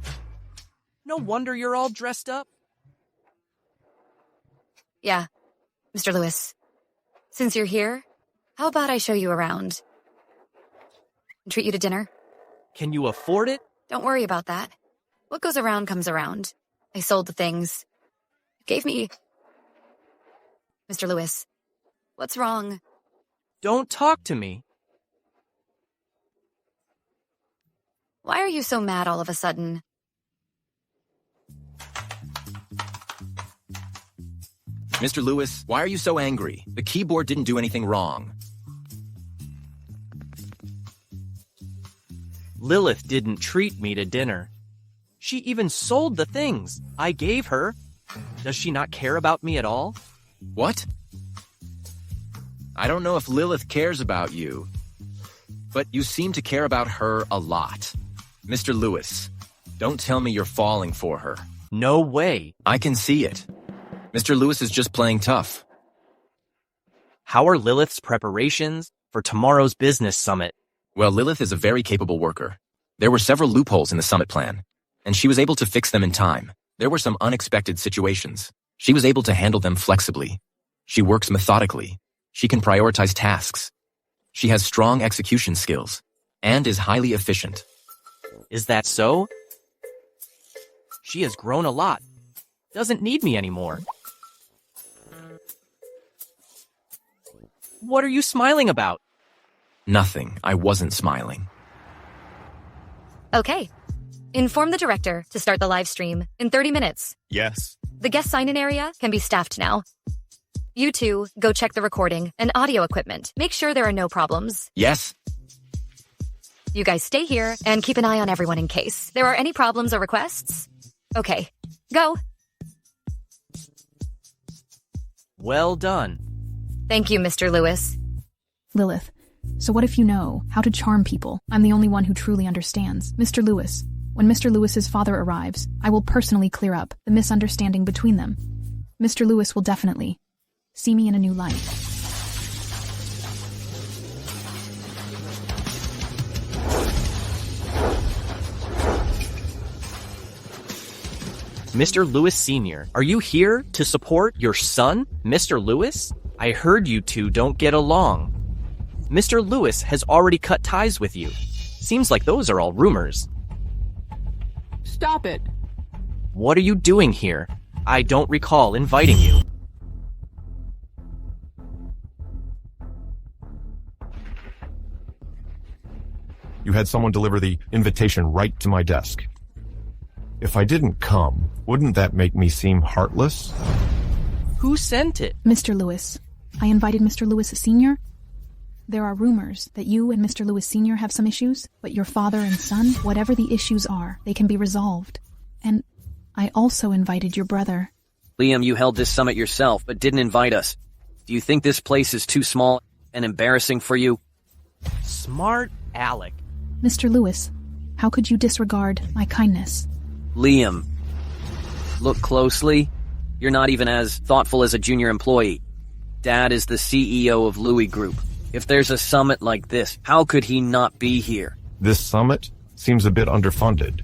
No wonder you're all dressed up. Yeah, Mr. Lewis. Since you're here, how about I show you around? Treat you to dinner? Can you afford it? Don't worry about that. What goes around comes around. I sold the things. Gave me... Mr. Lewis, what's wrong? Don't talk to me. Why are you so mad all of a sudden? Mr. Lewis, why are you so angry? The keyboard didn't do anything wrong. Lilith didn't treat me to dinner. She even sold the things I gave her. Does she not care about me at all? What? I don't know if Lilith cares about you, but you seem to care about her a lot. Mr. Lewis, don't tell me you're falling for her. No way. I can see it. Mr. Lewis is just playing tough. How are Lilith's preparations for tomorrow's business summit? Well, Lilith is a very capable worker. There were several loopholes in the summit plan, and she was able to fix them in time. There were some unexpected situations. She was able to handle them flexibly. She works methodically. She can prioritize tasks. She has strong execution skills and is highly efficient. Is that so? She has grown a lot. Doesn't need me anymore. What are you smiling about? Nothing. I wasn't smiling. Okay. Inform the director to start the live stream in 30 minutes. Yes. The guest sign-in area can be staffed now. You two go check the recording and audio equipment. Make sure there are no problems. Yes. You guys stay here and keep an eye on everyone in case there are any problems or requests. Okay, go. Well done. Thank you, Mr. Lewis. Lilith, so what if you know how to charm people? I'm the only one who truly understands. Mr. Lewis, when Mr. Lewis's father arrives, I will personally clear up the misunderstanding between them. Mr. Lewis will definitely see me in a new light. Mr. Lewis Sr., are you here to support your son, Mr. Lewis? I heard you two don't get along. Mr. Lewis has already cut ties with you. Seems like those are all rumors. Stop it. What are you doing here? I don't recall inviting you. You had someone deliver the invitation right to my desk. If I didn't come, wouldn't that make me seem heartless? Who sent it? Mr. Lewis. I invited Mr. Lewis Sr. There are rumors that you and Mr. Lewis Sr. have some issues, but your father and son, whatever the issues are, they can be resolved. And I also invited your brother. Liam, you held this summit yourself, but didn't invite us. Do you think this place is too small and embarrassing for you? Smart Alec. Mr. Lewis, how could you disregard my kindness? Liam, look closely. You're not even as thoughtful as a junior employee. Dad is the CEO of Louis Group. If there's a summit like this, how could he not be here? This summit seems a bit underfunded.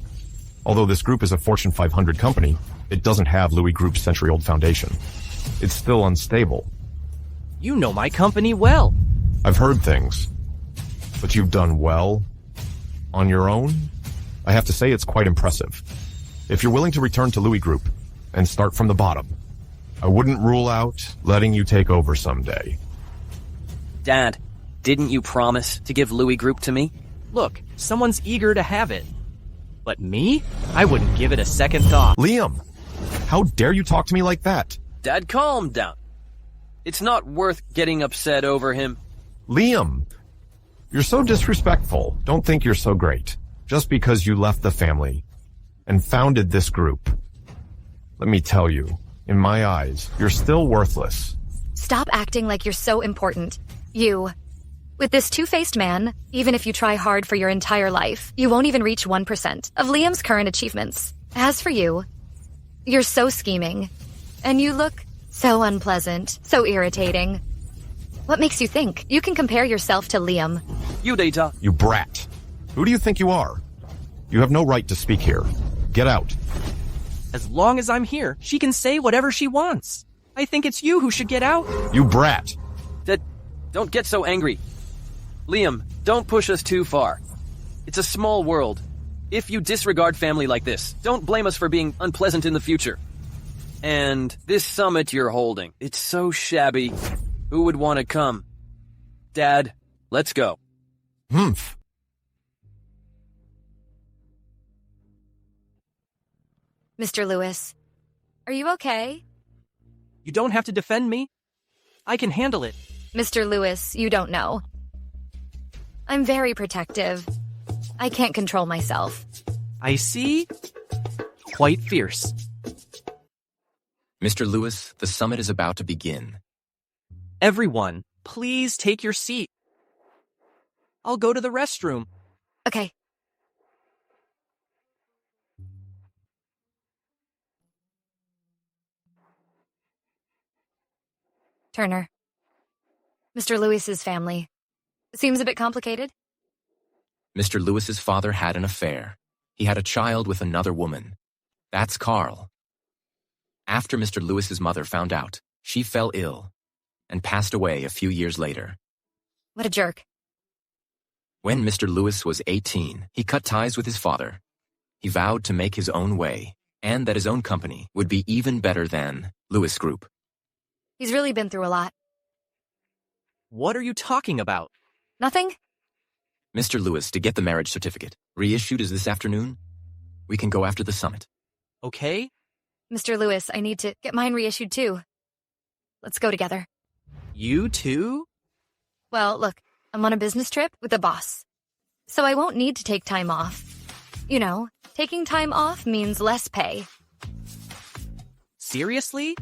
Although this group is a Fortune 500 company, it doesn't have Louis Group's century-old foundation. It's still unstable. You know my company well. I've heard things. But you've done well on your own? I have to say it's quite impressive. If you're willing to return to Louis Group and start from the bottom, I wouldn't rule out letting you take over someday. Dad, didn't you promise to give Louis Group to me? Look, someone's eager to have it. But me? I wouldn't give it a second thought. Liam, how dare you talk to me like that? Dad, calm down. It's not worth getting upset over him. Liam, you're so disrespectful. Don't think you're so great. Just because you left the family and founded this group. Let me tell you, in my eyes, you're still worthless. Stop acting like you're so important. With this two-faced man, even if you try hard for your entire life, you won't even reach 1% of Liam's current achievements. As for you, you're so scheming. And you look so unpleasant, so irritating. What makes you think you can compare yourself to Liam? You data. You brat. Who do you think you are? You have no right to speak here. Get out. As long as I'm here, she can say whatever she wants. I think it's you who should get out. You brat. Dad, don't get so angry. Liam, don't push us too far. It's a small world. If you disregard family like this, don't blame us for being unpleasant in the future. And this summit you're holding, it's so shabby. Who would want to come? Dad, let's go. Humph. Mr. Lewis, are you okay? You don't have to defend me. I can handle it. Mr. Lewis, you don't know. I'm very protective. I can't control myself. I see. Quite fierce. Mr. Lewis, the summit is about to begin. Everyone, please take your seat. I'll go to the restroom. Okay. Turner. Mr. Lewis's family. Seems a bit complicated. Mr. Lewis's father had an affair. He had a child with another woman. That's Carl. After Mr. Lewis's mother found out, she fell ill and passed away a few years later. What a jerk. When Mr. Lewis was 18, he cut ties with his father. He vowed to make his own way, and that his own company would be even better than Lewis Group. He's really been through a lot. What are you talking about? Nothing. Mr. Lewis, to get the marriage certificate. Reissued is this afternoon. We can go after the summit. Okay? Mr. Lewis, I need to get mine reissued too. Let's go together. You too? Well, look, I'm on a business trip with the boss. So I won't need to take time off. You know, taking time off means less pay. Seriously?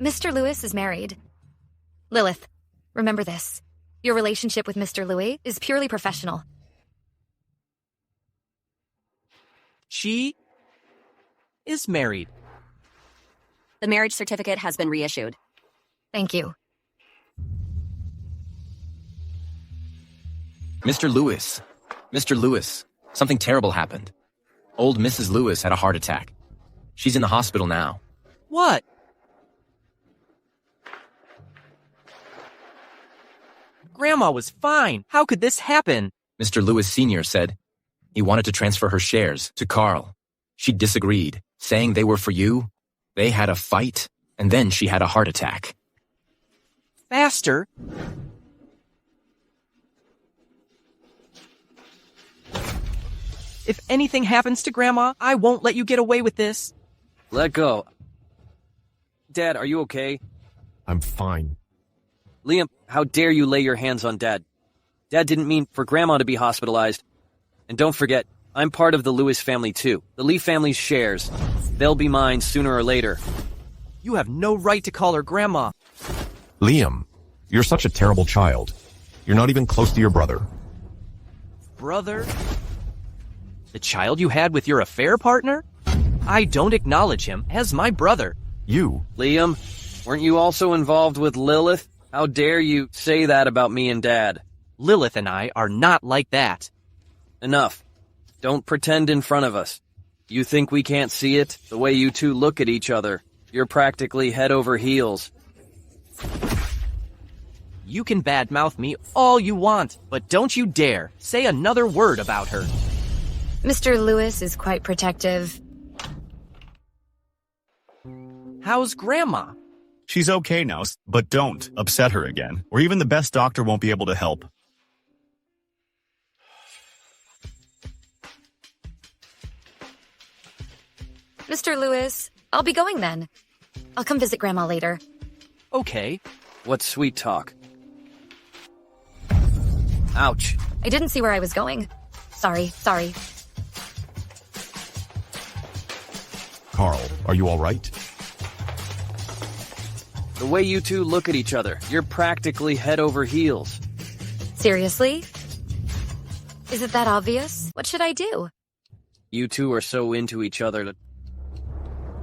Mr. Lewis is married. Lilith, remember this. Your relationship with Mr. Louis is purely professional. She is married. The marriage certificate has been reissued. Thank you. Mr. Lewis. Mr. Lewis, something terrible happened. Old Mrs. Lewis had a heart attack. She's in the hospital now. What? Grandma was fine. How could this happen? Mr. Lewis Sr. said he wanted to transfer her shares to Carl. She disagreed, saying they were for you. They had a fight, and then she had a heart attack. Faster? If anything happens to Grandma, I won't let you get away with this. Let go. Dad, are you okay? I'm fine. Liam, how dare you lay your hands on Dad? Dad didn't mean for Grandma to be hospitalized. And don't forget, I'm part of the Lewis family too. The Lee family's shares. They'll be mine sooner or later. You have no right to call her Grandma. Liam, you're such a terrible child. You're not even close to your brother. Brother? The child you had with your affair partner? I don't acknowledge him as my brother. You? Liam, weren't you also involved with Lilith? How dare you say that about me and Dad? Lilith and I are not like that. Enough. Don't pretend in front of us. You think we can't see it? The way you two look at each other. You're practically head over heels. You can badmouth me all you want, but don't you dare say another word about her. Mr. Lewis is quite protective. How's Grandma? She's okay now, but don't upset her again, or even the best doctor won't be able to help. Mr. Lewis, I'll be going then. I'll come visit Grandma later. Okay. What sweet talk. Ouch. I didn't see where I was going. Sorry. Carl, are you all right? The way you two look at each other, you're practically head over heels. Seriously? Is it that obvious? What should I do? You two are so into each other.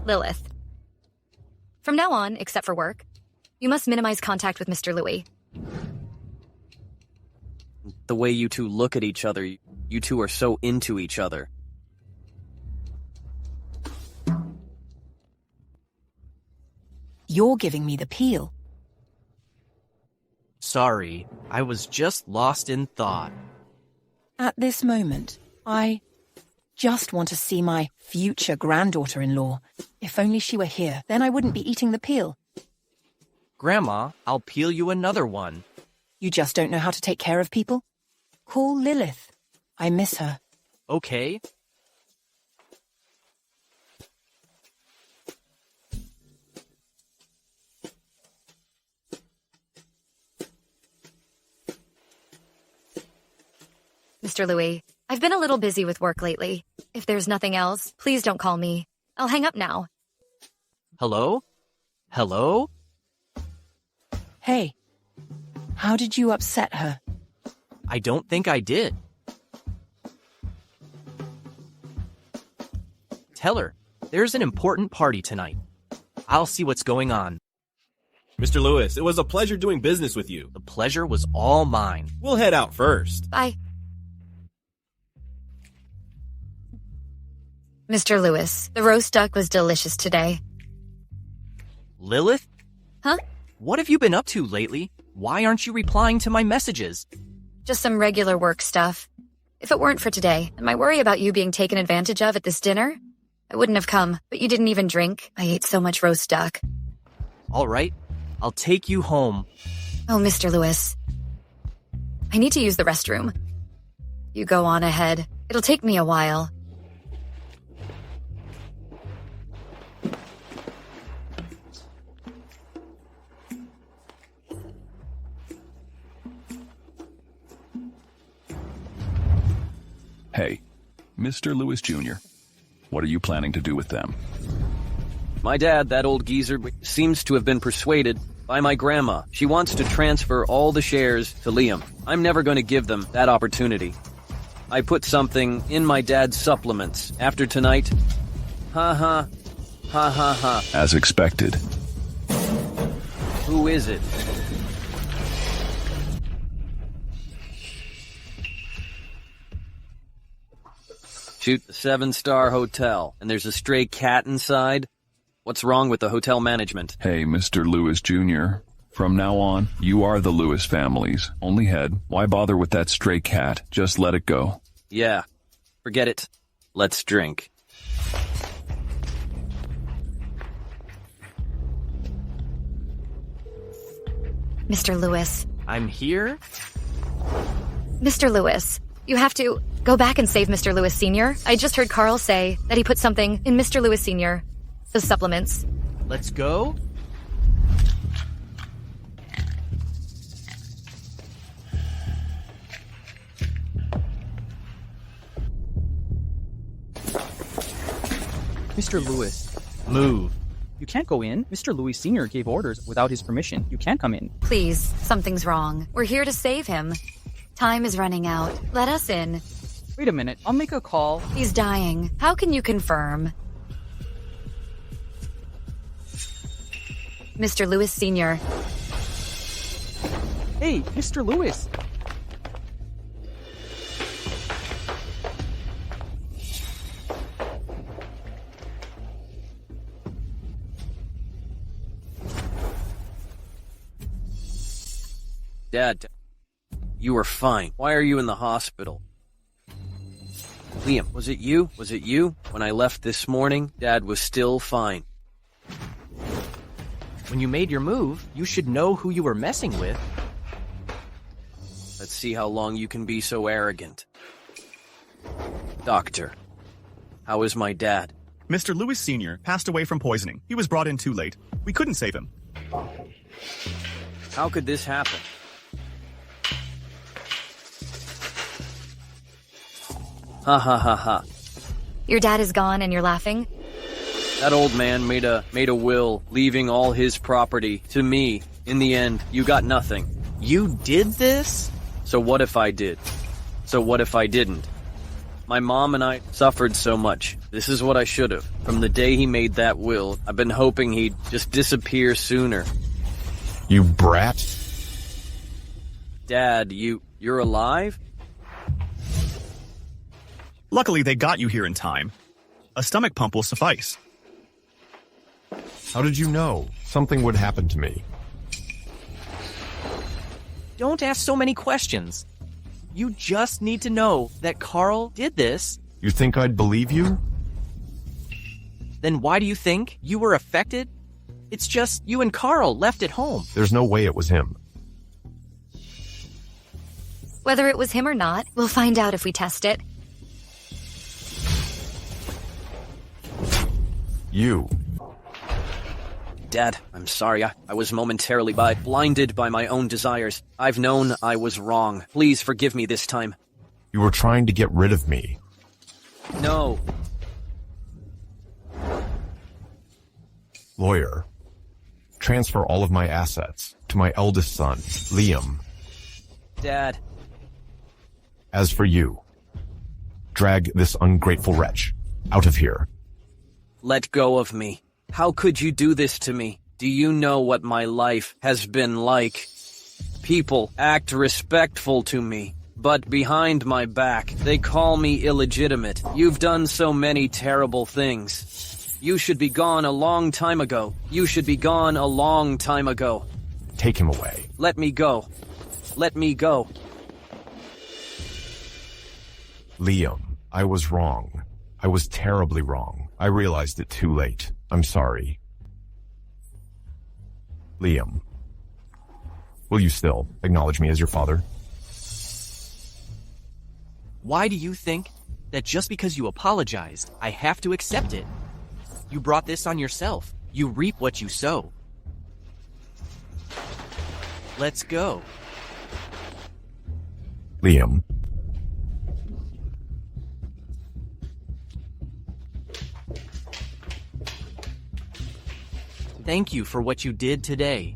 Lilith. From now on, except for work, you must minimize contact with Mr. Louis. The way you two look at each other, you two are so into each other. You're giving me the peel. Sorry, I was just lost in thought. At this moment, I just want to see my future granddaughter-in-law. If only she were here, then I wouldn't be eating the peel. Grandma, I'll peel you another one. You just don't know how to take care of people? Call Lilith. I miss her. Okay. Mr. Louis, I've been a little busy with work lately. If there's nothing else, please don't call me. I'll hang up now. Hello? Hello? Hey, how did you upset her? I don't think I did. Tell her, there's an important party tonight. I'll see what's going on. Mr. Lewis, it was a pleasure doing business with you. The pleasure was all mine. We'll head out first. Bye. Mr. Lewis, the roast duck was delicious today. Lilith? Huh? What have you been up to lately? Why aren't you replying to my messages? Just some regular work stuff. If it weren't for today, and my worry about you being taken advantage of at this dinner, I wouldn't have come, but you didn't even drink. I ate so much roast duck. All right. I'll take you home. Oh, Mr. Lewis. I need to use the restroom. You go on ahead. It'll take me a while. Hey, Mr. Lewis Jr., what are you planning to do with them? My dad, that old geezer, seems to have been persuaded by my grandma. She wants to transfer all the shares to Liam. I'm never going to give them that opportunity. I put something in my dad's supplements. After tonight, ha ha, ha ha ha. As expected. Who is it? Shoot the 7-star hotel, and there's a stray cat inside? What's wrong with the hotel management? Hey, Mr. Lewis Jr., from now on, you are the Lewis family's only head. Why bother with that stray cat? Just let it go. Yeah, forget it. Let's drink. Mr. Lewis. I'm here? Mr. Lewis, you have to go back and save Mr. Lewis Sr. I just heard Carl say that he put something in Mr. Lewis Sr. The supplements. Let's go? Mr. Lewis. Move. You can't go in. Mr. Lewis Sr. gave orders without his permission. You can't come in. Please, something's wrong. We're here to save him. Time is running out. Let us in. Wait a minute. I'll make a call. He's dying. How can you confirm? Mr. Lewis Sr. Hey, Mr. Lewis. Dad, you are fine. Why are you in the hospital? Liam, was it you? Was it you? When I left this morning, Dad was still fine. When you made your move, you should know who you were messing with. Let's see how long you can be so arrogant. Doctor, how is my dad? Mr. Lewis Sr. passed away from poisoning. He was brought in too late. We couldn't save him. How could this happen? Ha ha ha ha. Your dad is gone and you're laughing? That old man made a will, leaving all his property to me. In the end, you got nothing. You did this? So what if I did? So what if I didn't? My mom and I suffered so much. This is what I should have. From the day he made that will, I've been hoping he'd just disappear sooner. You brat. Dad, you're alive? Luckily, they got you here in time. A stomach pump will suffice. How did you know something would happen to me? Don't ask so many questions. You just need to know that Carl did this. You think I'd believe you? Then why do you think you were affected? It's just you and Carl left at home. There's no way it was him. Whether it was him or not, we'll find out if we test it. You. Dad, I'm sorry. I was momentarily blinded by my own desires. I've known I was wrong. Please forgive me this time. You were trying to get rid of me. No. Lawyer. Transfer all of my assets to my eldest son, Liam. Dad. As for you, drag this ungrateful wretch out of here. Let go of me. How could you do this to me? Do you know what my life has been like? People act respectful to me, but behind my back, they call me illegitimate. You've done so many terrible things. You should be gone a long time ago. You should be gone a long time ago. Take him away. Let me go. Let me go. Liam, I was wrong. I was terribly wrong. I realized it too late. I'm sorry. Liam, will you still acknowledge me as your father? Why do you think that just because you apologized, I have to accept it? You brought this on yourself. You reap what you sow. Let's go. Liam. Thank you for what you did today.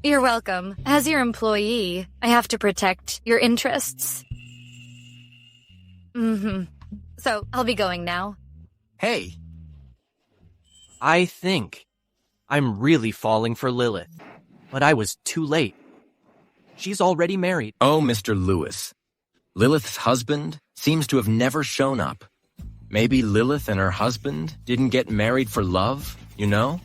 You're welcome. As your employee, I have to protect your interests. So, I'll be going now. Hey. I think I'm really falling for Lilith, but I was too late. She's already married. Oh, Mr. Lewis. Lilith's husband seems to have never shown up. Maybe Lilith and her husband didn't get married for love, you know?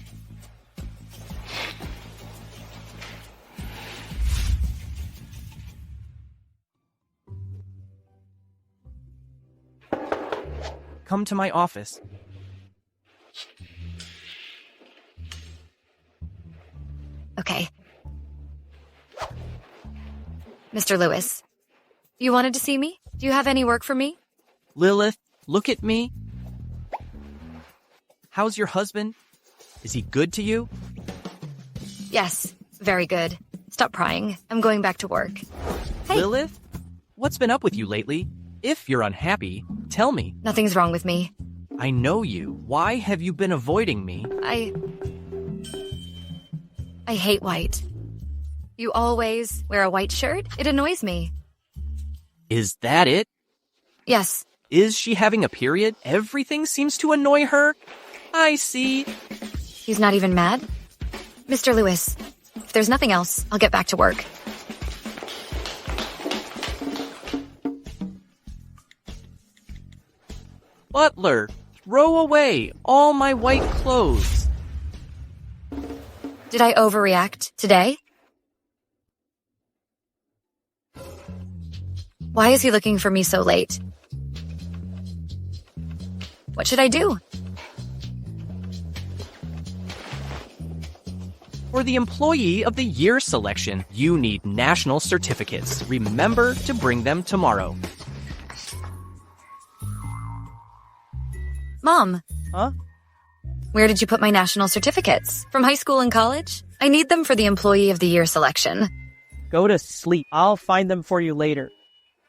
Come to my office. Okay. Mr. Lewis, you wanted to see me? Do you have any work for me? Lilith, look at me. How's your husband? Is he good to you? Yes, very good. Stop prying. I'm going back to work. Hey. Lilith, what's been up with you lately? If you're unhappy, tell me. Nothing's wrong with me. I know you. Why have you been avoiding me? I hate white. You always wear a white shirt? It annoys me. Is that it? Yes. Is she having a period? Everything seems to annoy her. I see. He's not even mad? Mr. Lewis, if there's nothing else, I'll get back to work. Butler, throw away all my white clothes. Did I overreact today? Why is he looking for me so late? What should I do? For the Employee of the Year selection, you need national certificates. Remember to bring them tomorrow. Mom. Huh? Where did you put my national certificates? From high school and college? I need them for the Employee of the Year selection. Go to sleep. I'll find them for you later.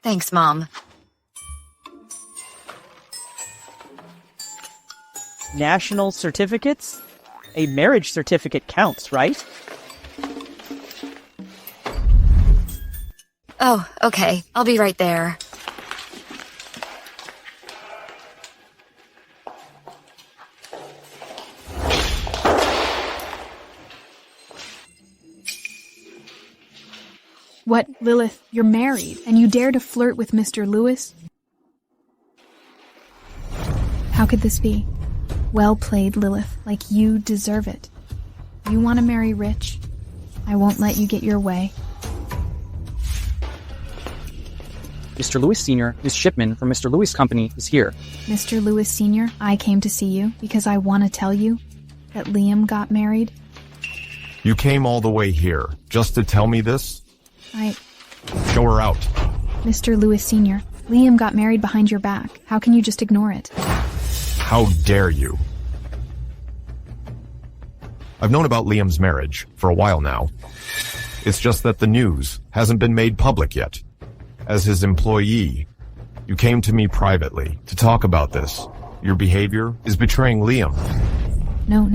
Thanks, Mom. National certificates? A marriage certificate counts, right? Oh, okay. I'll be right there. What, Lilith, you're married, and you dare to flirt with Mr. Lewis? How could this be? Well played, Lilith, like you deserve it. You want to marry rich? I won't let you get your way. Mr. Lewis Sr., Miss Shipman from Mr. Lewis Company is here. Mr. Lewis Sr., I came to see you because I want to tell you that Liam got married. You came all the way here just to tell me this? Show her out. Mr. Lewis Sr., Liam got married behind your back. How can you just ignore it? How dare you? I've known about Liam's marriage for a while now. It's just that the news hasn't been made public yet. As his employee, you came to me privately to talk about this. Your behavior is betraying Liam. No.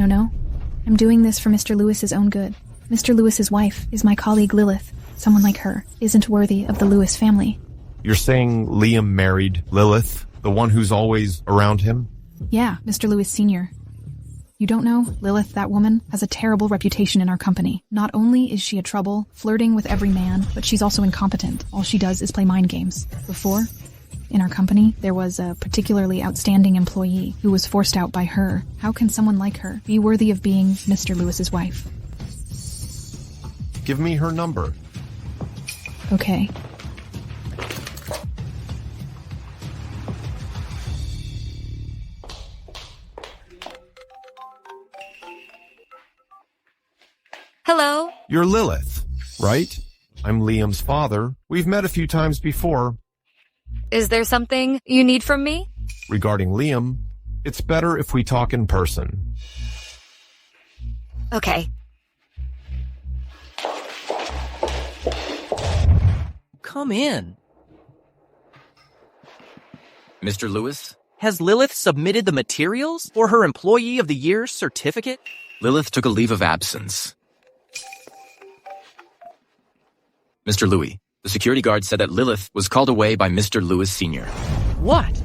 I'm doing this for Mr. Lewis's own good. Mr. Lewis's wife is my colleague Lilith. Someone like her isn't worthy of the Lewis family. You're saying Liam married Lilith, the one who's always around him? Yeah, Mr. Lewis Sr. You don't know, Lilith, that woman, has a terrible reputation in our company. Not only is she a trouble, flirting with every man, but she's also incompetent. All she does is play mind games. Before, in our company, there was a particularly outstanding employee who was forced out by her. How can someone like her be worthy of being Mr. Lewis's wife? Give me her number. Okay. You're Lilith, right? I'm Liam's father. We've met a few times before. Is there something you need from me? Regarding Liam, it's better if we talk in person. Okay. Come in. Mr. Lewis? Has Lilith submitted the materials for her Employee of the Year certificate? Lilith took a leave of absence. Mr. Louis, the security guard said that Lilith was called away by Mr. Lewis Sr. What?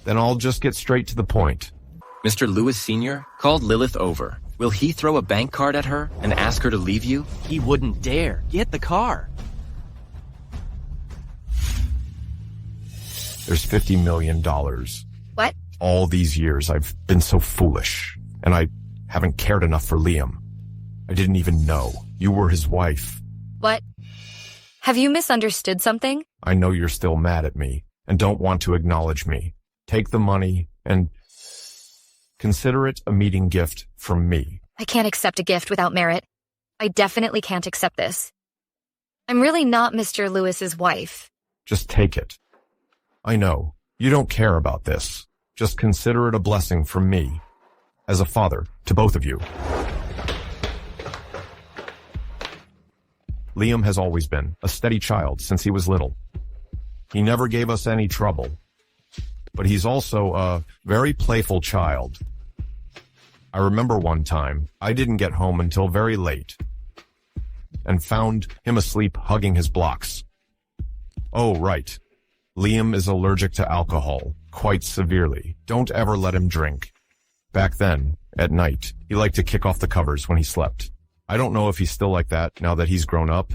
Then I'll just get straight to the point. Mr. Lewis Sr. called Lilith over. Will he throw a bank card at her and ask her to leave you? He wouldn't dare. Get the car. There's $50 million. What? All these years I've been so foolish, and I haven't cared enough for Liam. I didn't even know you were his wife. What? Have you misunderstood something? I know you're still mad at me and don't want to acknowledge me. Take the money and consider it a meeting gift from me. I can't accept a gift without merit. I definitely can't accept this. I'm really not Mr. Lewis's wife. Just take it. I know, you don't care about this. Just consider it a blessing from me, as a father to both of you. Liam has always been a steady child since he was little. He never gave us any trouble. But he's also a very playful child. I remember one time, I didn't get home until very late, and found him asleep hugging his blocks. Oh, right. Liam is allergic to alcohol, quite severely. Don't ever let him drink. Back then, at night, he liked to kick off the covers when he slept. I don't know if he's still like that now that he's grown up.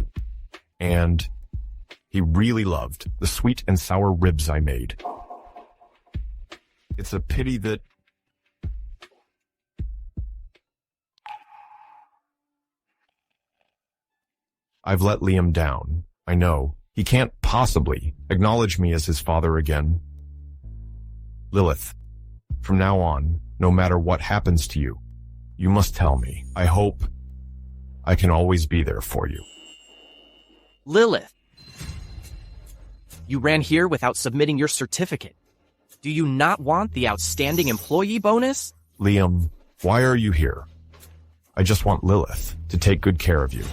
And he really loved the sweet and sour ribs I made. It's a pity that I've let Liam down. I know. He can't possibly acknowledge me as his father again. Lilith, from now on, no matter what happens to you, you must tell me. I hope I can always be there for you. Lilith, you ran here without submitting your certificate. Do you not want the outstanding employee bonus? Liam, why are you here? I just want Lilith to take good care of you.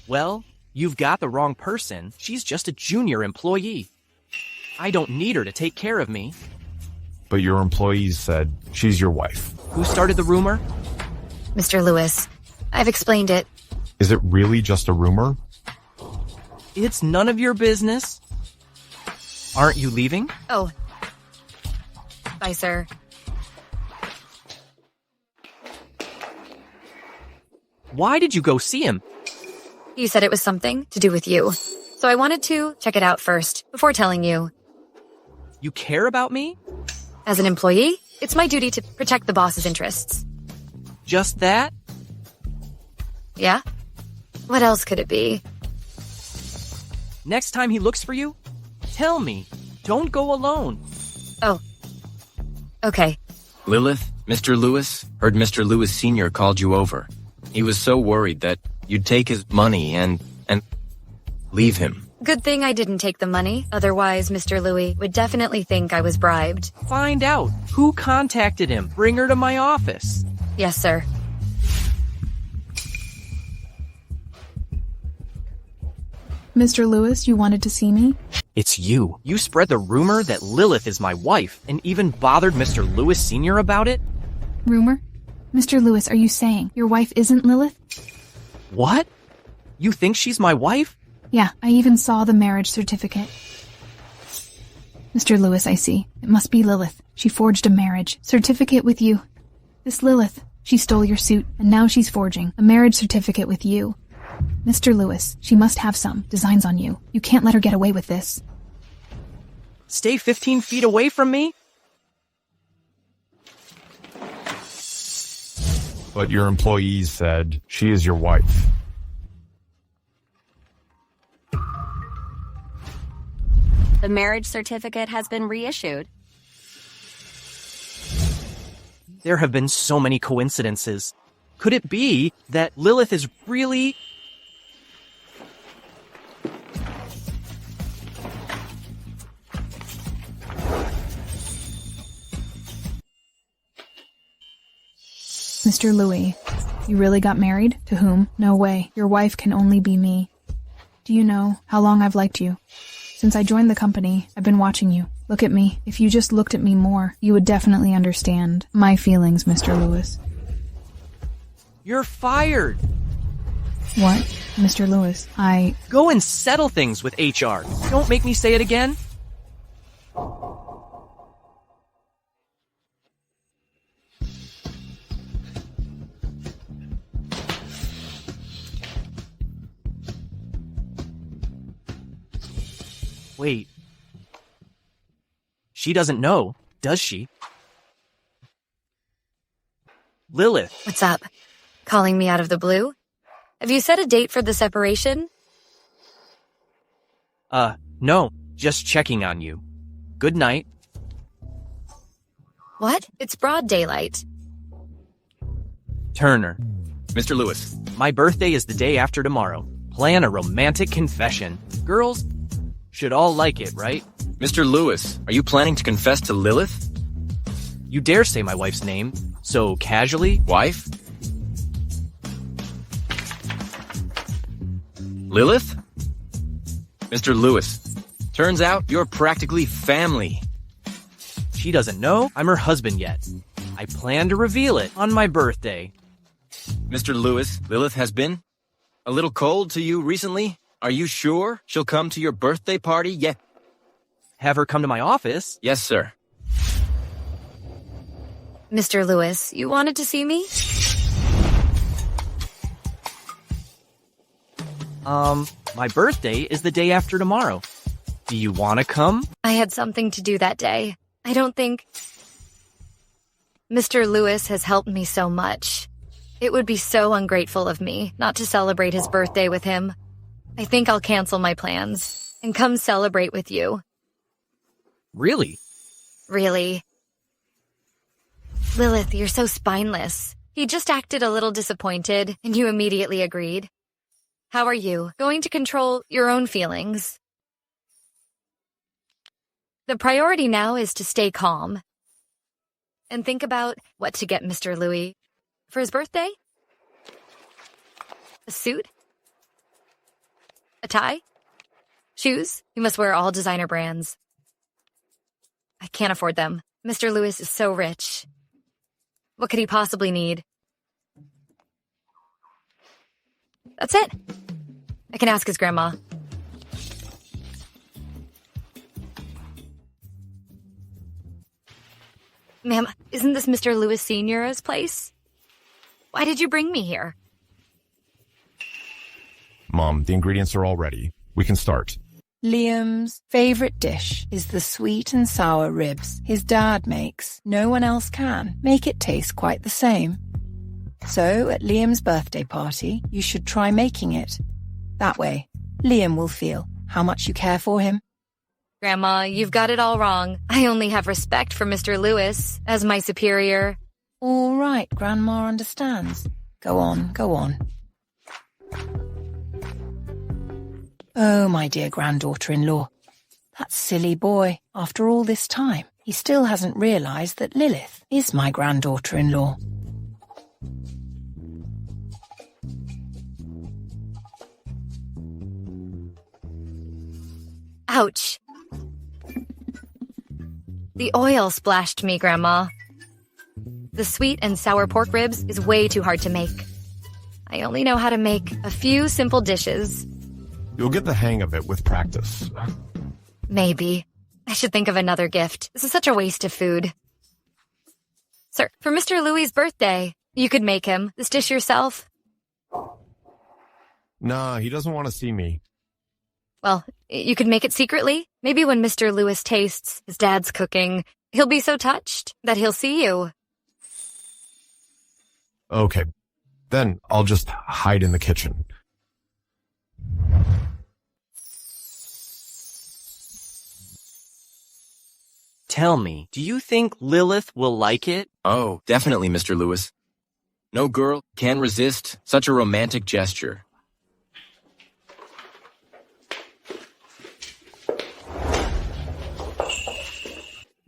Well, you've got the wrong person. She's just a junior employee. I don't need her to take care of me. But your employees said she's your wife. Who started the rumor? Mr. Lewis, I've explained it. Is it really just a rumor? It's none of your business. Aren't you leaving? Oh. Bye, sir. Why did you go see him? You said it was something to do with you. So I wanted to check it out first, before telling you. You care about me? As an employee, it's my duty to protect the boss's interests. Just that? Yeah? What else could it be? Next time he looks for you, tell me. Don't go alone. Oh. Okay. Lilith, Mr. Lewis, heard Mr. Lewis Sr. called you over. He was so worried that you'd take his money and leave him. Good thing I didn't take the money. Otherwise, Mr. Louis would definitely think I was bribed. Find out who contacted him. Bring her to my office. Yes, sir. Mr. Lewis, you wanted to see me? It's you. You spread the rumor that Lilith is my wife and even bothered Mr. Lewis Sr. about it? Rumor? Mr. Lewis, are you saying your wife isn't Lilith? What? You think she's my wife? Yeah, I even saw the marriage certificate. Mr. Lewis, I see. It must be Lilith. She forged a marriage certificate with you. This Lilith, she stole your suit, and now she's forging a marriage certificate with you. Mr. Lewis, she must have some designs on you. You can't let her get away with this. Stay 15 feet away from me? But your employees said she is your wife. The marriage certificate has been reissued. There have been so many coincidences. Could it be that Lilith is really... Mr. Louis, you really got married? To whom? No way. Your wife can only be me. Do you know how long I've liked you? Since I joined the company, I've been watching you. Look at me. If you just looked at me more, you would definitely understand my feelings, Mr. Lewis. You're fired. What? Mr. Lewis, Go and settle things with HR. Don't make me say it again. Wait. She doesn't know, does she? Lilith. What's up? Calling me out of the blue? Have you set a date for the separation? No. Just checking on you. Good night. What? It's broad daylight. Turner. Mr. Lewis. My birthday is the day after tomorrow. Plan a romantic confession. Girls should all like it, right? Mr. Lewis, are you planning to confess to Lilith? You dare say my wife's name so casually? Wife? Lilith? Mr. Lewis, turns out you're practically family. She doesn't know I'm her husband yet. I plan to reveal it on my birthday. Mr. Lewis, Lilith has been a little cold to you recently? Are you sure she'll come to your birthday party yet? Have her come to my office? Yes, sir. Mr. Lewis, you wanted to see me? My birthday is the day after tomorrow. Do you want to come? I had something to do that day. I don't think... Mr. Lewis has helped me so much. It would be so ungrateful of me not to celebrate his birthday with him. I think I'll cancel my plans and come celebrate with you. Really? Really. Lilith, you're so spineless. He just acted a little disappointed, and you immediately agreed. How are you going to control your own feelings? The priority now is to stay calm and think about what to get Mr. Louis for his birthday. A suit? A tie? Shoes? You must wear all designer brands. I can't afford them. Mr. Lewis is so rich. What could he possibly need? That's it. I can ask his grandma. Ma'am, isn't this Mr. Lewis Sr.'s place? Why did you bring me here? Mom, the ingredients are all ready. We can start. Liam's favorite dish is the sweet and sour ribs his dad makes. No one else can make it taste quite the same. So, at Liam's birthday party, you should try making it. That way, Liam will feel how much you care for him. Grandma, you've got it all wrong. I only have respect for Mr. Lewis as my superior. All right, Grandma understands. Go on, go on. Oh, my dear granddaughter-in-law. That silly boy, after all this time, he still hasn't realized that Lilith is my granddaughter-in-law. Ouch. The oil splashed me, Grandma. The sweet and sour pork ribs is way too hard to make. I only know how to make a few simple dishes. You'll get the hang of it with practice. Maybe. I should think of another gift. This is such a waste of food. Sir, for Mr. Louis' birthday, you could make him this dish yourself. Nah, he doesn't want to see me. Well, you could make it secretly. Maybe when Mr. Lewis tastes his dad's cooking, he'll be so touched that he'll see you. Okay, then I'll just hide in the kitchen. Tell me, do you think Lilith will like it? Oh, definitely, Mr. Lewis. No girl can resist such a romantic gesture.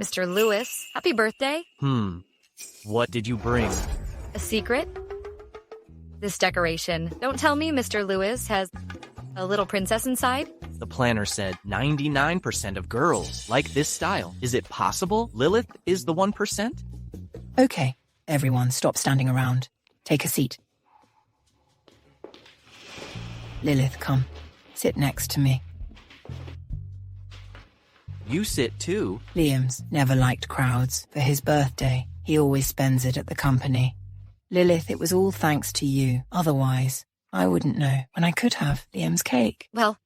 Mr. Lewis, happy birthday. What did you bring? A secret? This decoration. Don't tell me Mr. Lewis has a little princess inside? The planner said 99% of girls like this style. Is it possible Lilith is the 1%? Okay, everyone stop standing around. Take a seat. Lilith, come. Sit next to me. You sit too. Liam's never liked crowds. For his birthday, he always spends it at the company. Lilith, it was all thanks to you. Otherwise, I wouldn't know when I could have Liam's cake. Well,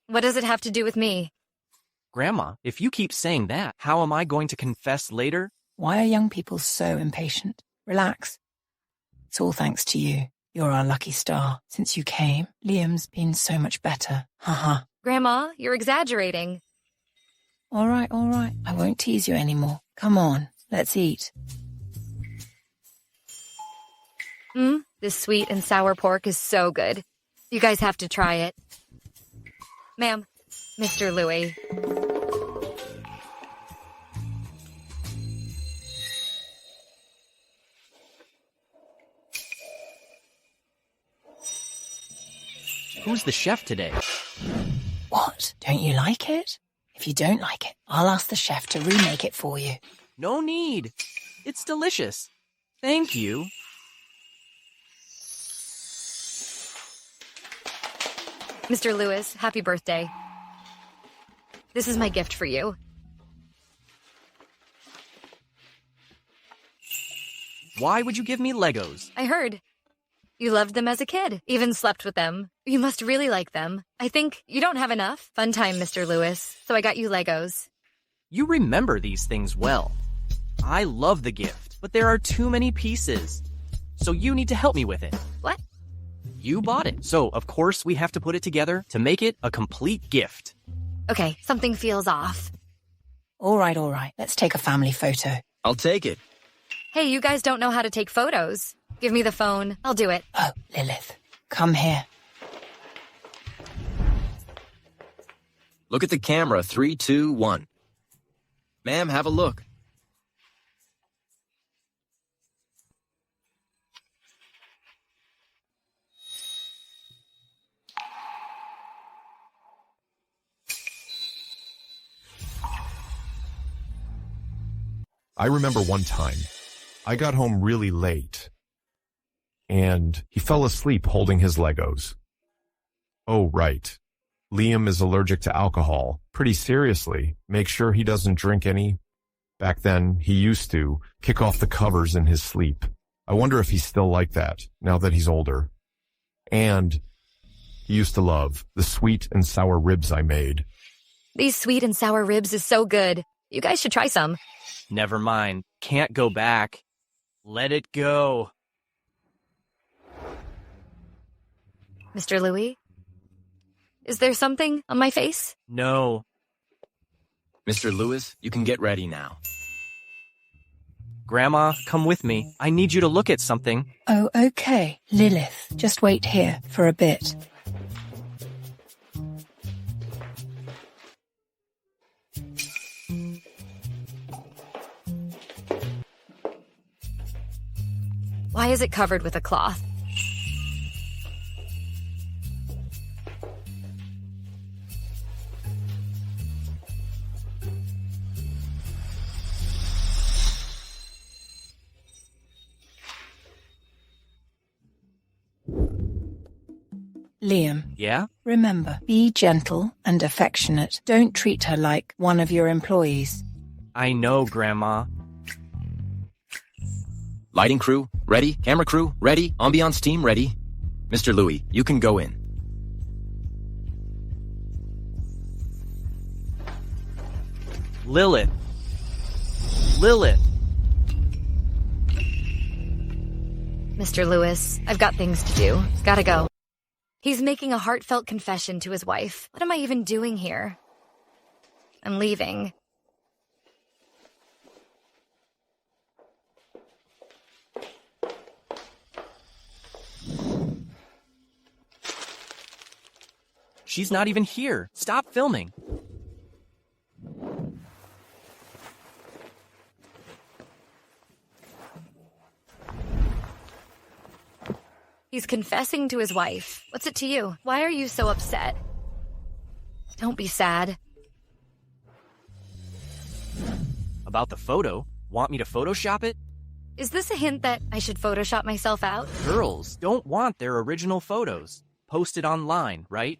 what does it have to do with me? Grandma, if you keep saying that, how am I going to confess later? Why are young people so impatient? Relax. It's all thanks to you. You're our lucky star. Since you came, Liam's been so much better. Haha. Grandma, you're exaggerating. All right. I won't tease you anymore. Come on, let's eat. This sweet and sour pork is so good. You guys have to try it. Ma'am, Mr. Louis. Who's the chef today? What? Don't you like it? If you don't like it, I'll ask the chef to remake it for you. No need. It's delicious. Thank you. Mr. Lewis, happy birthday. This is my gift for you. Why would you give me Legos? I heard. You loved them as a kid, even slept with them. You must really like them. I think you don't have enough. Fun time, Mr. Lewis. So I got you Legos. You remember these things well. I love the gift, but there are too many pieces. So you need to help me with it. What? You bought it. So, of course, we have to put it together to make it a complete gift. Okay, something feels off. All right. Let's take a family photo. I'll take it. Hey, you guys don't know how to take photos. Give me the phone. I'll do it. Oh, Lilith, come here. Look at the camera. 3, 2, 1. Ma'am, have a look. I remember one time, I got home really late, and he fell asleep holding his Legos. Oh, right. Liam is allergic to alcohol. Pretty seriously. Make sure he doesn't drink any. Back then, he used to kick off the covers in his sleep. I wonder if he's still like that, now that he's older. And he used to love the sweet and sour ribs I made. These sweet and sour ribs is so good. You guys should try some. Never mind. Can't go back. Let it go. Mr. Louis? Is there something on my face? No. Mr. Lewis, you can get ready now. Grandma, come with me. I need you to look at something. Oh, okay. Lilith, just wait here for a bit. Why is it covered with a cloth? Liam. Yeah? Remember, be gentle and affectionate. Don't treat her like one of your employees. I know, Grandma. Lighting crew, ready. Camera crew, ready. Ambiance team, ready. Mr. Louis, you can go in. Lilith. Lilith. Mr. Lewis, I've got things to do. Gotta go. He's making a heartfelt confession to his wife. What am I even doing here? I'm leaving. She's not even here. Stop filming. He's confessing to his wife. What's it to you? Why are you so upset? Don't be sad. About the photo? Want me to Photoshop it? Is this a hint that I should Photoshop myself out? Girls don't want their original photos posted online, right?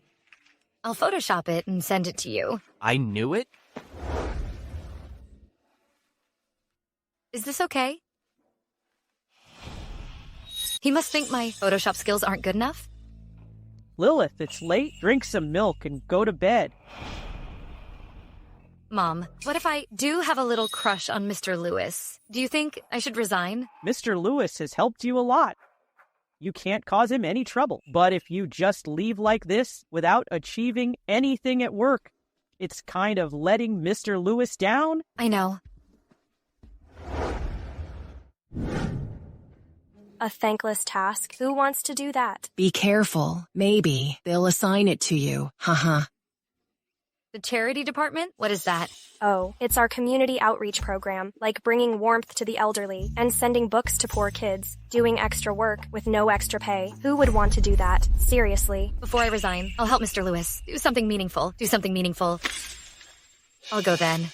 I'll Photoshop it and send it to you. I knew it. Is this okay? He must think my Photoshop skills aren't good enough. Lilith, it's late. Drink some milk and go to bed. Mom, what if I do have a little crush on Mr. Lewis? Do you think I should resign? Mr. Lewis has helped you a lot. You can't cause him any trouble. But if you just leave like this without achieving anything at work, it's kind of letting Mr. Lewis down. I know. A thankless task. Who wants to do that? Be careful. Maybe they'll assign it to you. Haha. The charity department? What is that? Oh, it's our community outreach program, like bringing warmth to the elderly and sending books to poor kids, doing extra work with no extra pay. Who would want to do that? Seriously. Before I resign, I'll help Mr. Lewis. Do something meaningful. Do something meaningful. I'll go then.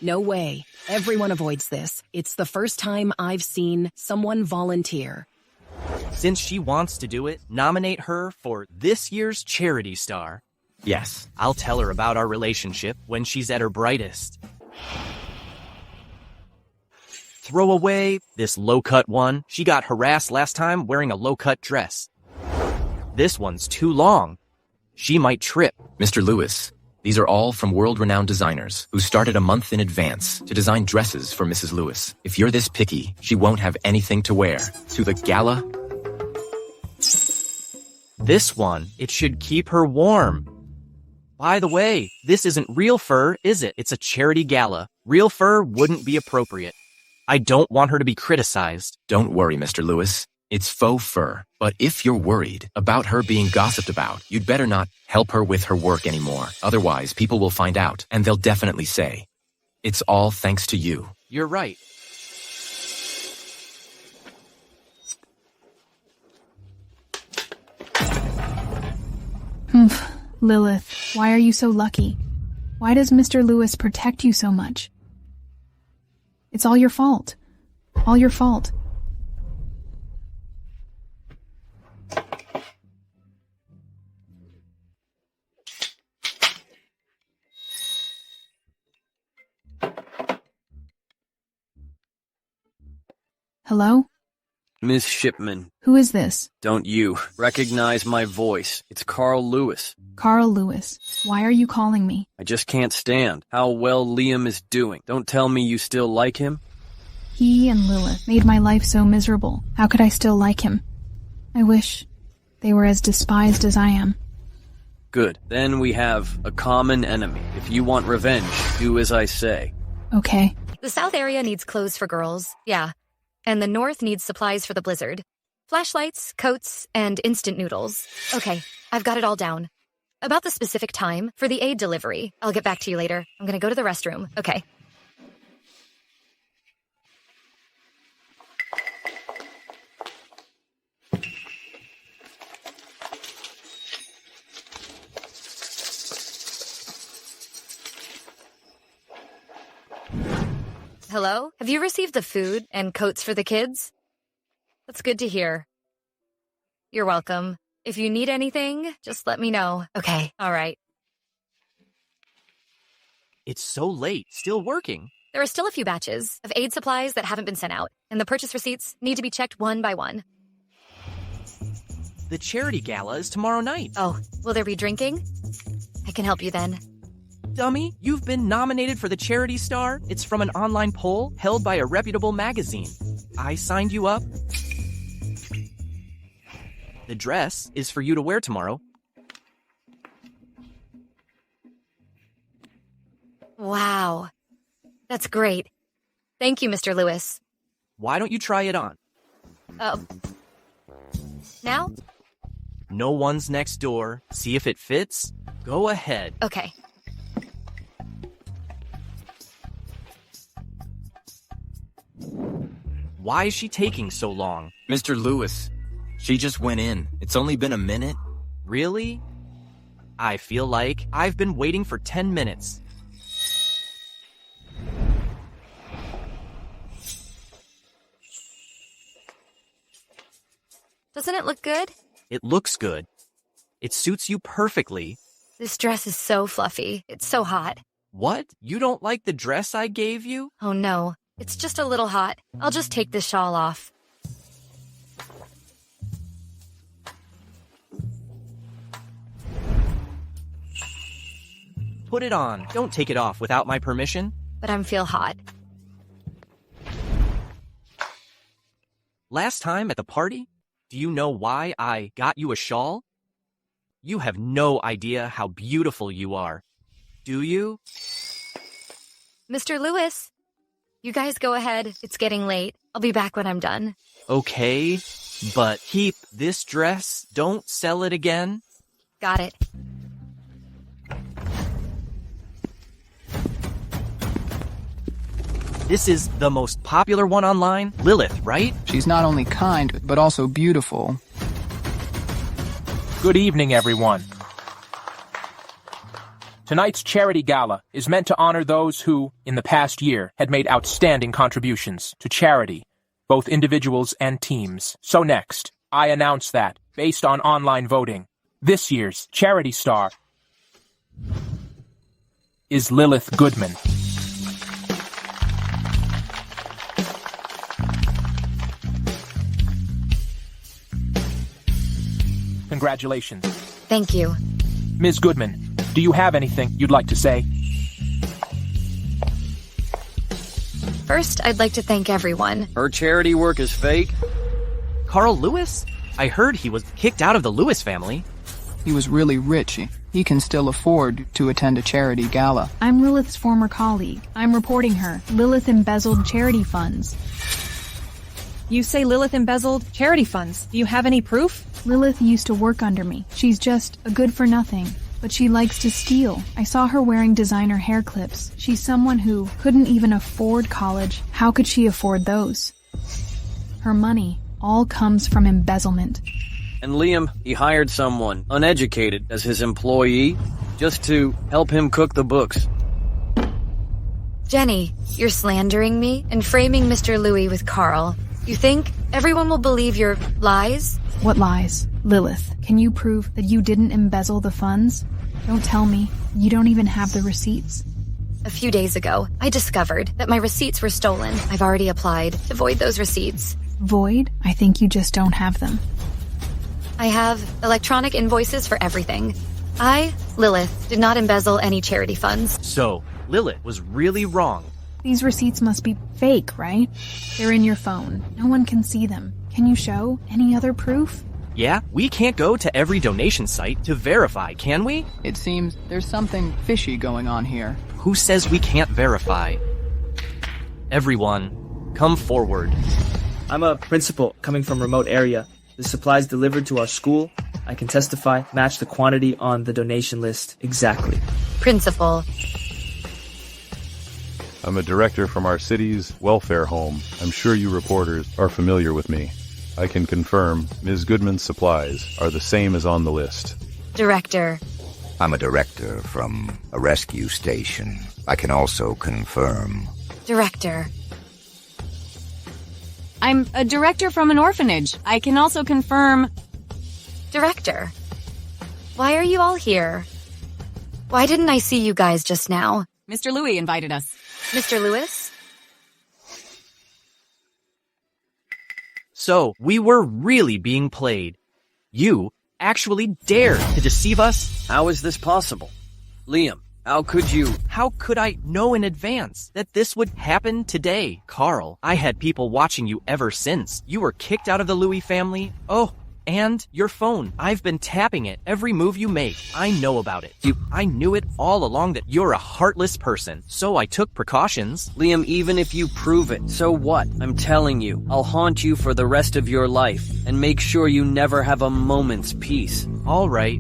No way. Everyone avoids this. It's the first time I've seen someone volunteer. Since she wants to do it, nominate her for this year's Charity Star. Yes. I'll tell her about our relationship when she's at her brightest. Throw away this low-cut one. She got harassed last time wearing a low-cut dress. This one's too long. She might trip. Mr. Lewis, these are all from world-renowned designers who started a month in advance to design dresses for Mrs. Lewis. If you're this picky, she won't have anything to wear. To the gala? This one, it should keep her warm. By the way, this isn't real fur, is it? It's a charity gala. Real fur wouldn't be appropriate. I don't want her to be criticized. Don't worry, Mr. Lewis. It's faux fur. But if you're worried about her being gossiped about, you'd better not help her with her work anymore. Otherwise, people will find out, and they'll definitely say, "It's all thanks to you." You're right. Lilith, why are you so lucky? Why does Mr. Lewis protect you so much? It's all your fault. All your fault. Hello? Miss Shipman. Who is this? Don't you recognize my voice? It's Carl Lewis. Carl Lewis. Why are you calling me? I just can't stand how well Liam is doing. Don't tell me you still like him. He and Lilith made my life so miserable. How could I still like him? I wish they were as despised as I am. Good. Then we have a common enemy. If you want revenge, do as I say. Okay. The South area needs clothes for girls, yeah. And the North needs supplies for the blizzard. Flashlights, coats, and instant noodles. Okay, I've got it all down. About the specific time for the aid delivery, I'll get back to you later. I'm gonna go to the restroom. Okay. Hello? Have you received the food and coats for the kids? That's good to hear. You're welcome. If you need anything, just let me know. Okay, all right. It's so late, still working. There are still a few batches of aid supplies that haven't been sent out, and the purchase receipts need to be checked one by one. The charity gala is tomorrow night. Oh, will there be drinking? I can help you then. Dummy, you've been nominated for the Charity Star. It's from an online poll held by a reputable magazine. I signed you up. The dress is for you to wear tomorrow. Wow. That's great. Thank you, Mr. Lewis. Why don't you try it on? Now? No one's next door. See if it fits. Go ahead. Okay. Why is she taking so long? Mr. Lewis, she just went in. It's only been a minute. Really? I feel like I've been waiting for 10 minutes. Doesn't it look good? It looks good. It suits you perfectly. This dress is so fluffy. It's so hot. What? You don't like the dress I gave you? Oh no, it's just a little hot. I'll just take this shawl off. Put it on. Don't take it off without my permission. But I feel hot. Last time at the party, do you know why I got you a shawl? You have no idea how beautiful you are. Do you? Mr. Lewis, you guys go ahead. It's getting late. I'll be back when I'm done. Okay, but keep this dress. Don't sell it again. Got it. This is the most popular one online, Lilith, right? She's not only kind, but also beautiful. Good evening, everyone. Tonight's charity gala is meant to honor those who, in the past year, had made outstanding contributions to charity, both individuals and teams. So next, I announce that, based on online voting, this year's charity star is Lilith Goodman. Congratulations. Thank you. Ms. Goodman, do you have anything you'd like to say? First, I'd like to thank everyone. Her charity work is fake? Carl Lewis? I heard he was kicked out of the Lewis family. He was really rich. He can still afford to attend a charity gala. I'm Lilith's former colleague. I'm reporting her. Lilith embezzled charity funds. You say Lilith embezzled charity funds. Do you have any proof? Lilith used to work under me. She's just a good-for-nothing. But she likes to steal. I saw her wearing designer hair clips. She's someone who couldn't even afford college. How could she afford those? Her money all comes from embezzlement. And Liam, he hired someone, uneducated, as his employee, just to help him cook the books. Jenny, you're slandering me and framing Mr. Louis with Carl. You think everyone will believe your lies? What lies? Lilith, can you prove that you didn't embezzle the funds? Don't tell me. You don't even have the receipts. A few days ago, I discovered that my receipts were stolen. I've already applied to void those receipts. Void? I think you just don't have them. I have electronic invoices for everything. I, Lilith, did not embezzle any charity funds. So, Lilith was really wrong. These receipts must be fake, right? They're in your phone. No one can see them. Can you show any other proof? Yeah, we can't go to every donation site to verify, can we? It seems there's something fishy going on here. Who says we can't verify? Everyone, come forward. I'm a principal coming from remote area. The supplies delivered to our school, I can testify, match the quantity on the donation list exactly. Principal. I'm a director from our city's welfare home. I'm sure you reporters are familiar with me. I can confirm Ms. Goodman's supplies are the same as on the list. Director. I'm a director from a rescue station. I can also confirm. Director. I'm a director from an orphanage. I can also confirm. Director. Why are you all here? Why didn't I see you guys just now? Mr. Louis invited us. Mr. Lewis? So, we were really being played. You actually dared to deceive us? How is this possible? Liam, how could you? How could I know in advance that this would happen today? Carl, I had people watching you ever since. You were kicked out of the Louis family. Oh, and your phone. I've been tapping it every move you make. I know about it. I knew it all along that you're a heartless person, so I took precautions. Liam, even if you prove it, so what? I'm telling you, I'll haunt you for the rest of your life and make sure you never have a moment's peace. All right.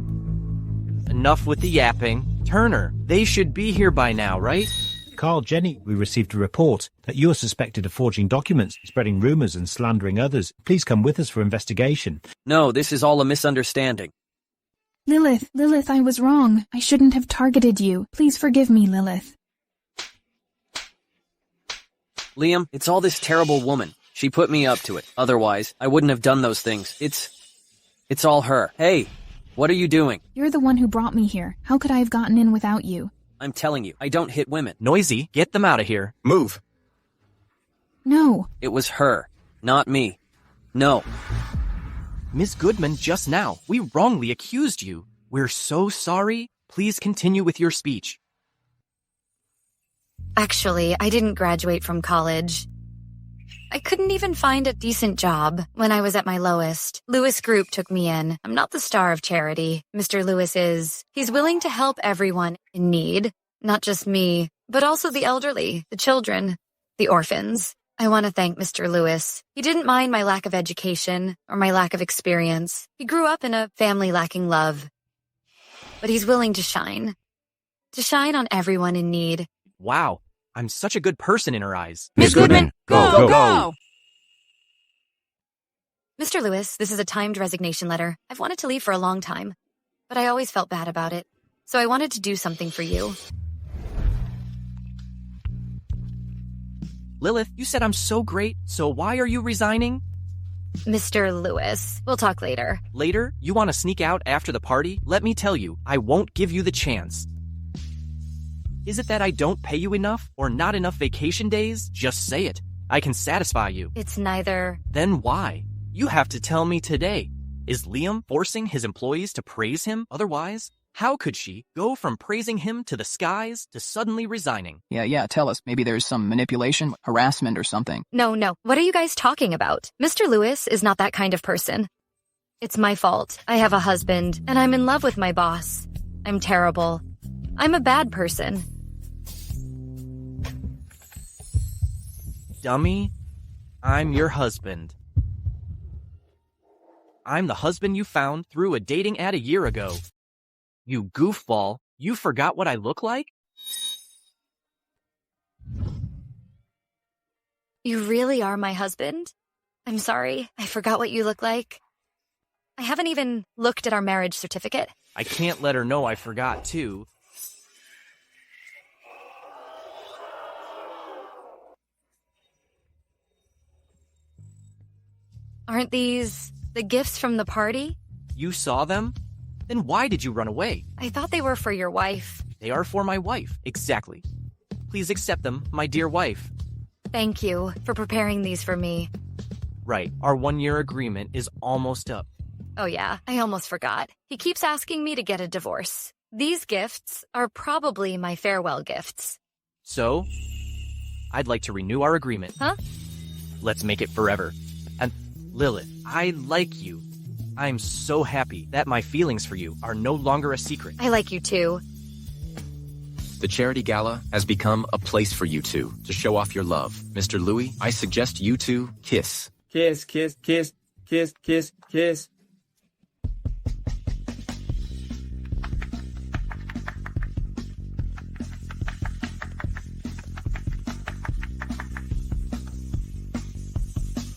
enough with the yapping. Turner, they should be here by now, right? Carl, Jenny, we received a report that you are suspected of forging documents, spreading rumors and slandering others. Please come with us for investigation. No, this is all a misunderstanding. Lilith, I was wrong. I shouldn't have targeted you. Please forgive me, Lilith. Liam, it's all this terrible woman. She put me up to it. Otherwise, I wouldn't have done those things. It's all her. Hey, what are you doing? You're the one who brought me here. How could I have gotten in without you? I'm telling you, I don't hit women. Noisy, get them out of here. Move. No. It was her, not me. No. Ms. Goodman, just now, we wrongly accused you. We're so sorry. Please continue with your speech. Actually, I didn't graduate from college. I couldn't even find a decent job when I was at my lowest. Lewis Group took me in. I'm not the star of charity. Mr. Lewis is. He's willing to help everyone in need. Not just me, but also the elderly, the children, the orphans. I want to thank Mr. Lewis. He didn't mind my lack of education or my lack of experience. He grew up in a family lacking love. But he's willing to shine on everyone in need. Wow, I'm such a good person in her eyes. Ms. Goodman, go! Mr. Lewis, this is a timed resignation letter. I've wanted to leave for a long time, but I always felt bad about it. So I wanted to do something for you. Lilith, you said I'm so great, so why are you resigning? Mr. Lewis, we'll talk later. Later? You want to sneak out after the party? Let me tell you, I won't give you the chance. Is it that I don't pay you enough or not enough vacation days? Just say it. I can satisfy you. It's neither. Then why? You have to tell me today. Is Liam forcing his employees to praise him? Otherwise, how could she go from praising him to the skies to suddenly resigning? Yeah, tell us. Maybe there's some manipulation, harassment or something. No. What are you guys talking about? Mr. Lewis is not that kind of person. It's my fault. I have a husband, and I'm in love with my boss. I'm terrible. I'm a bad person. Dummy, I'm your husband. I'm the husband you found through a dating ad a year ago. You goofball, you forgot what I look like? You really are my husband? I'm sorry, I forgot what you look like. I haven't even looked at our marriage certificate. I can't let her know I forgot, too. Aren't these the gifts from the party? You saw them? Then why did you run away? I thought they were for your wife. They are for my wife, exactly. Please accept them, my dear wife. Thank you for preparing these for me. Right, our 1-year agreement is almost up. Oh yeah, I almost forgot. He keeps asking me to get a divorce. These gifts are probably my farewell gifts. So, I'd like to renew our agreement. Huh? Let's make it forever. And Lilith, I like you. I'm so happy that my feelings for you are no longer a secret. I like you too. The charity gala has become a place for you two to show off your love. Mr. Louis, I suggest you two kiss. Kiss, kiss, kiss, kiss, kiss, kiss.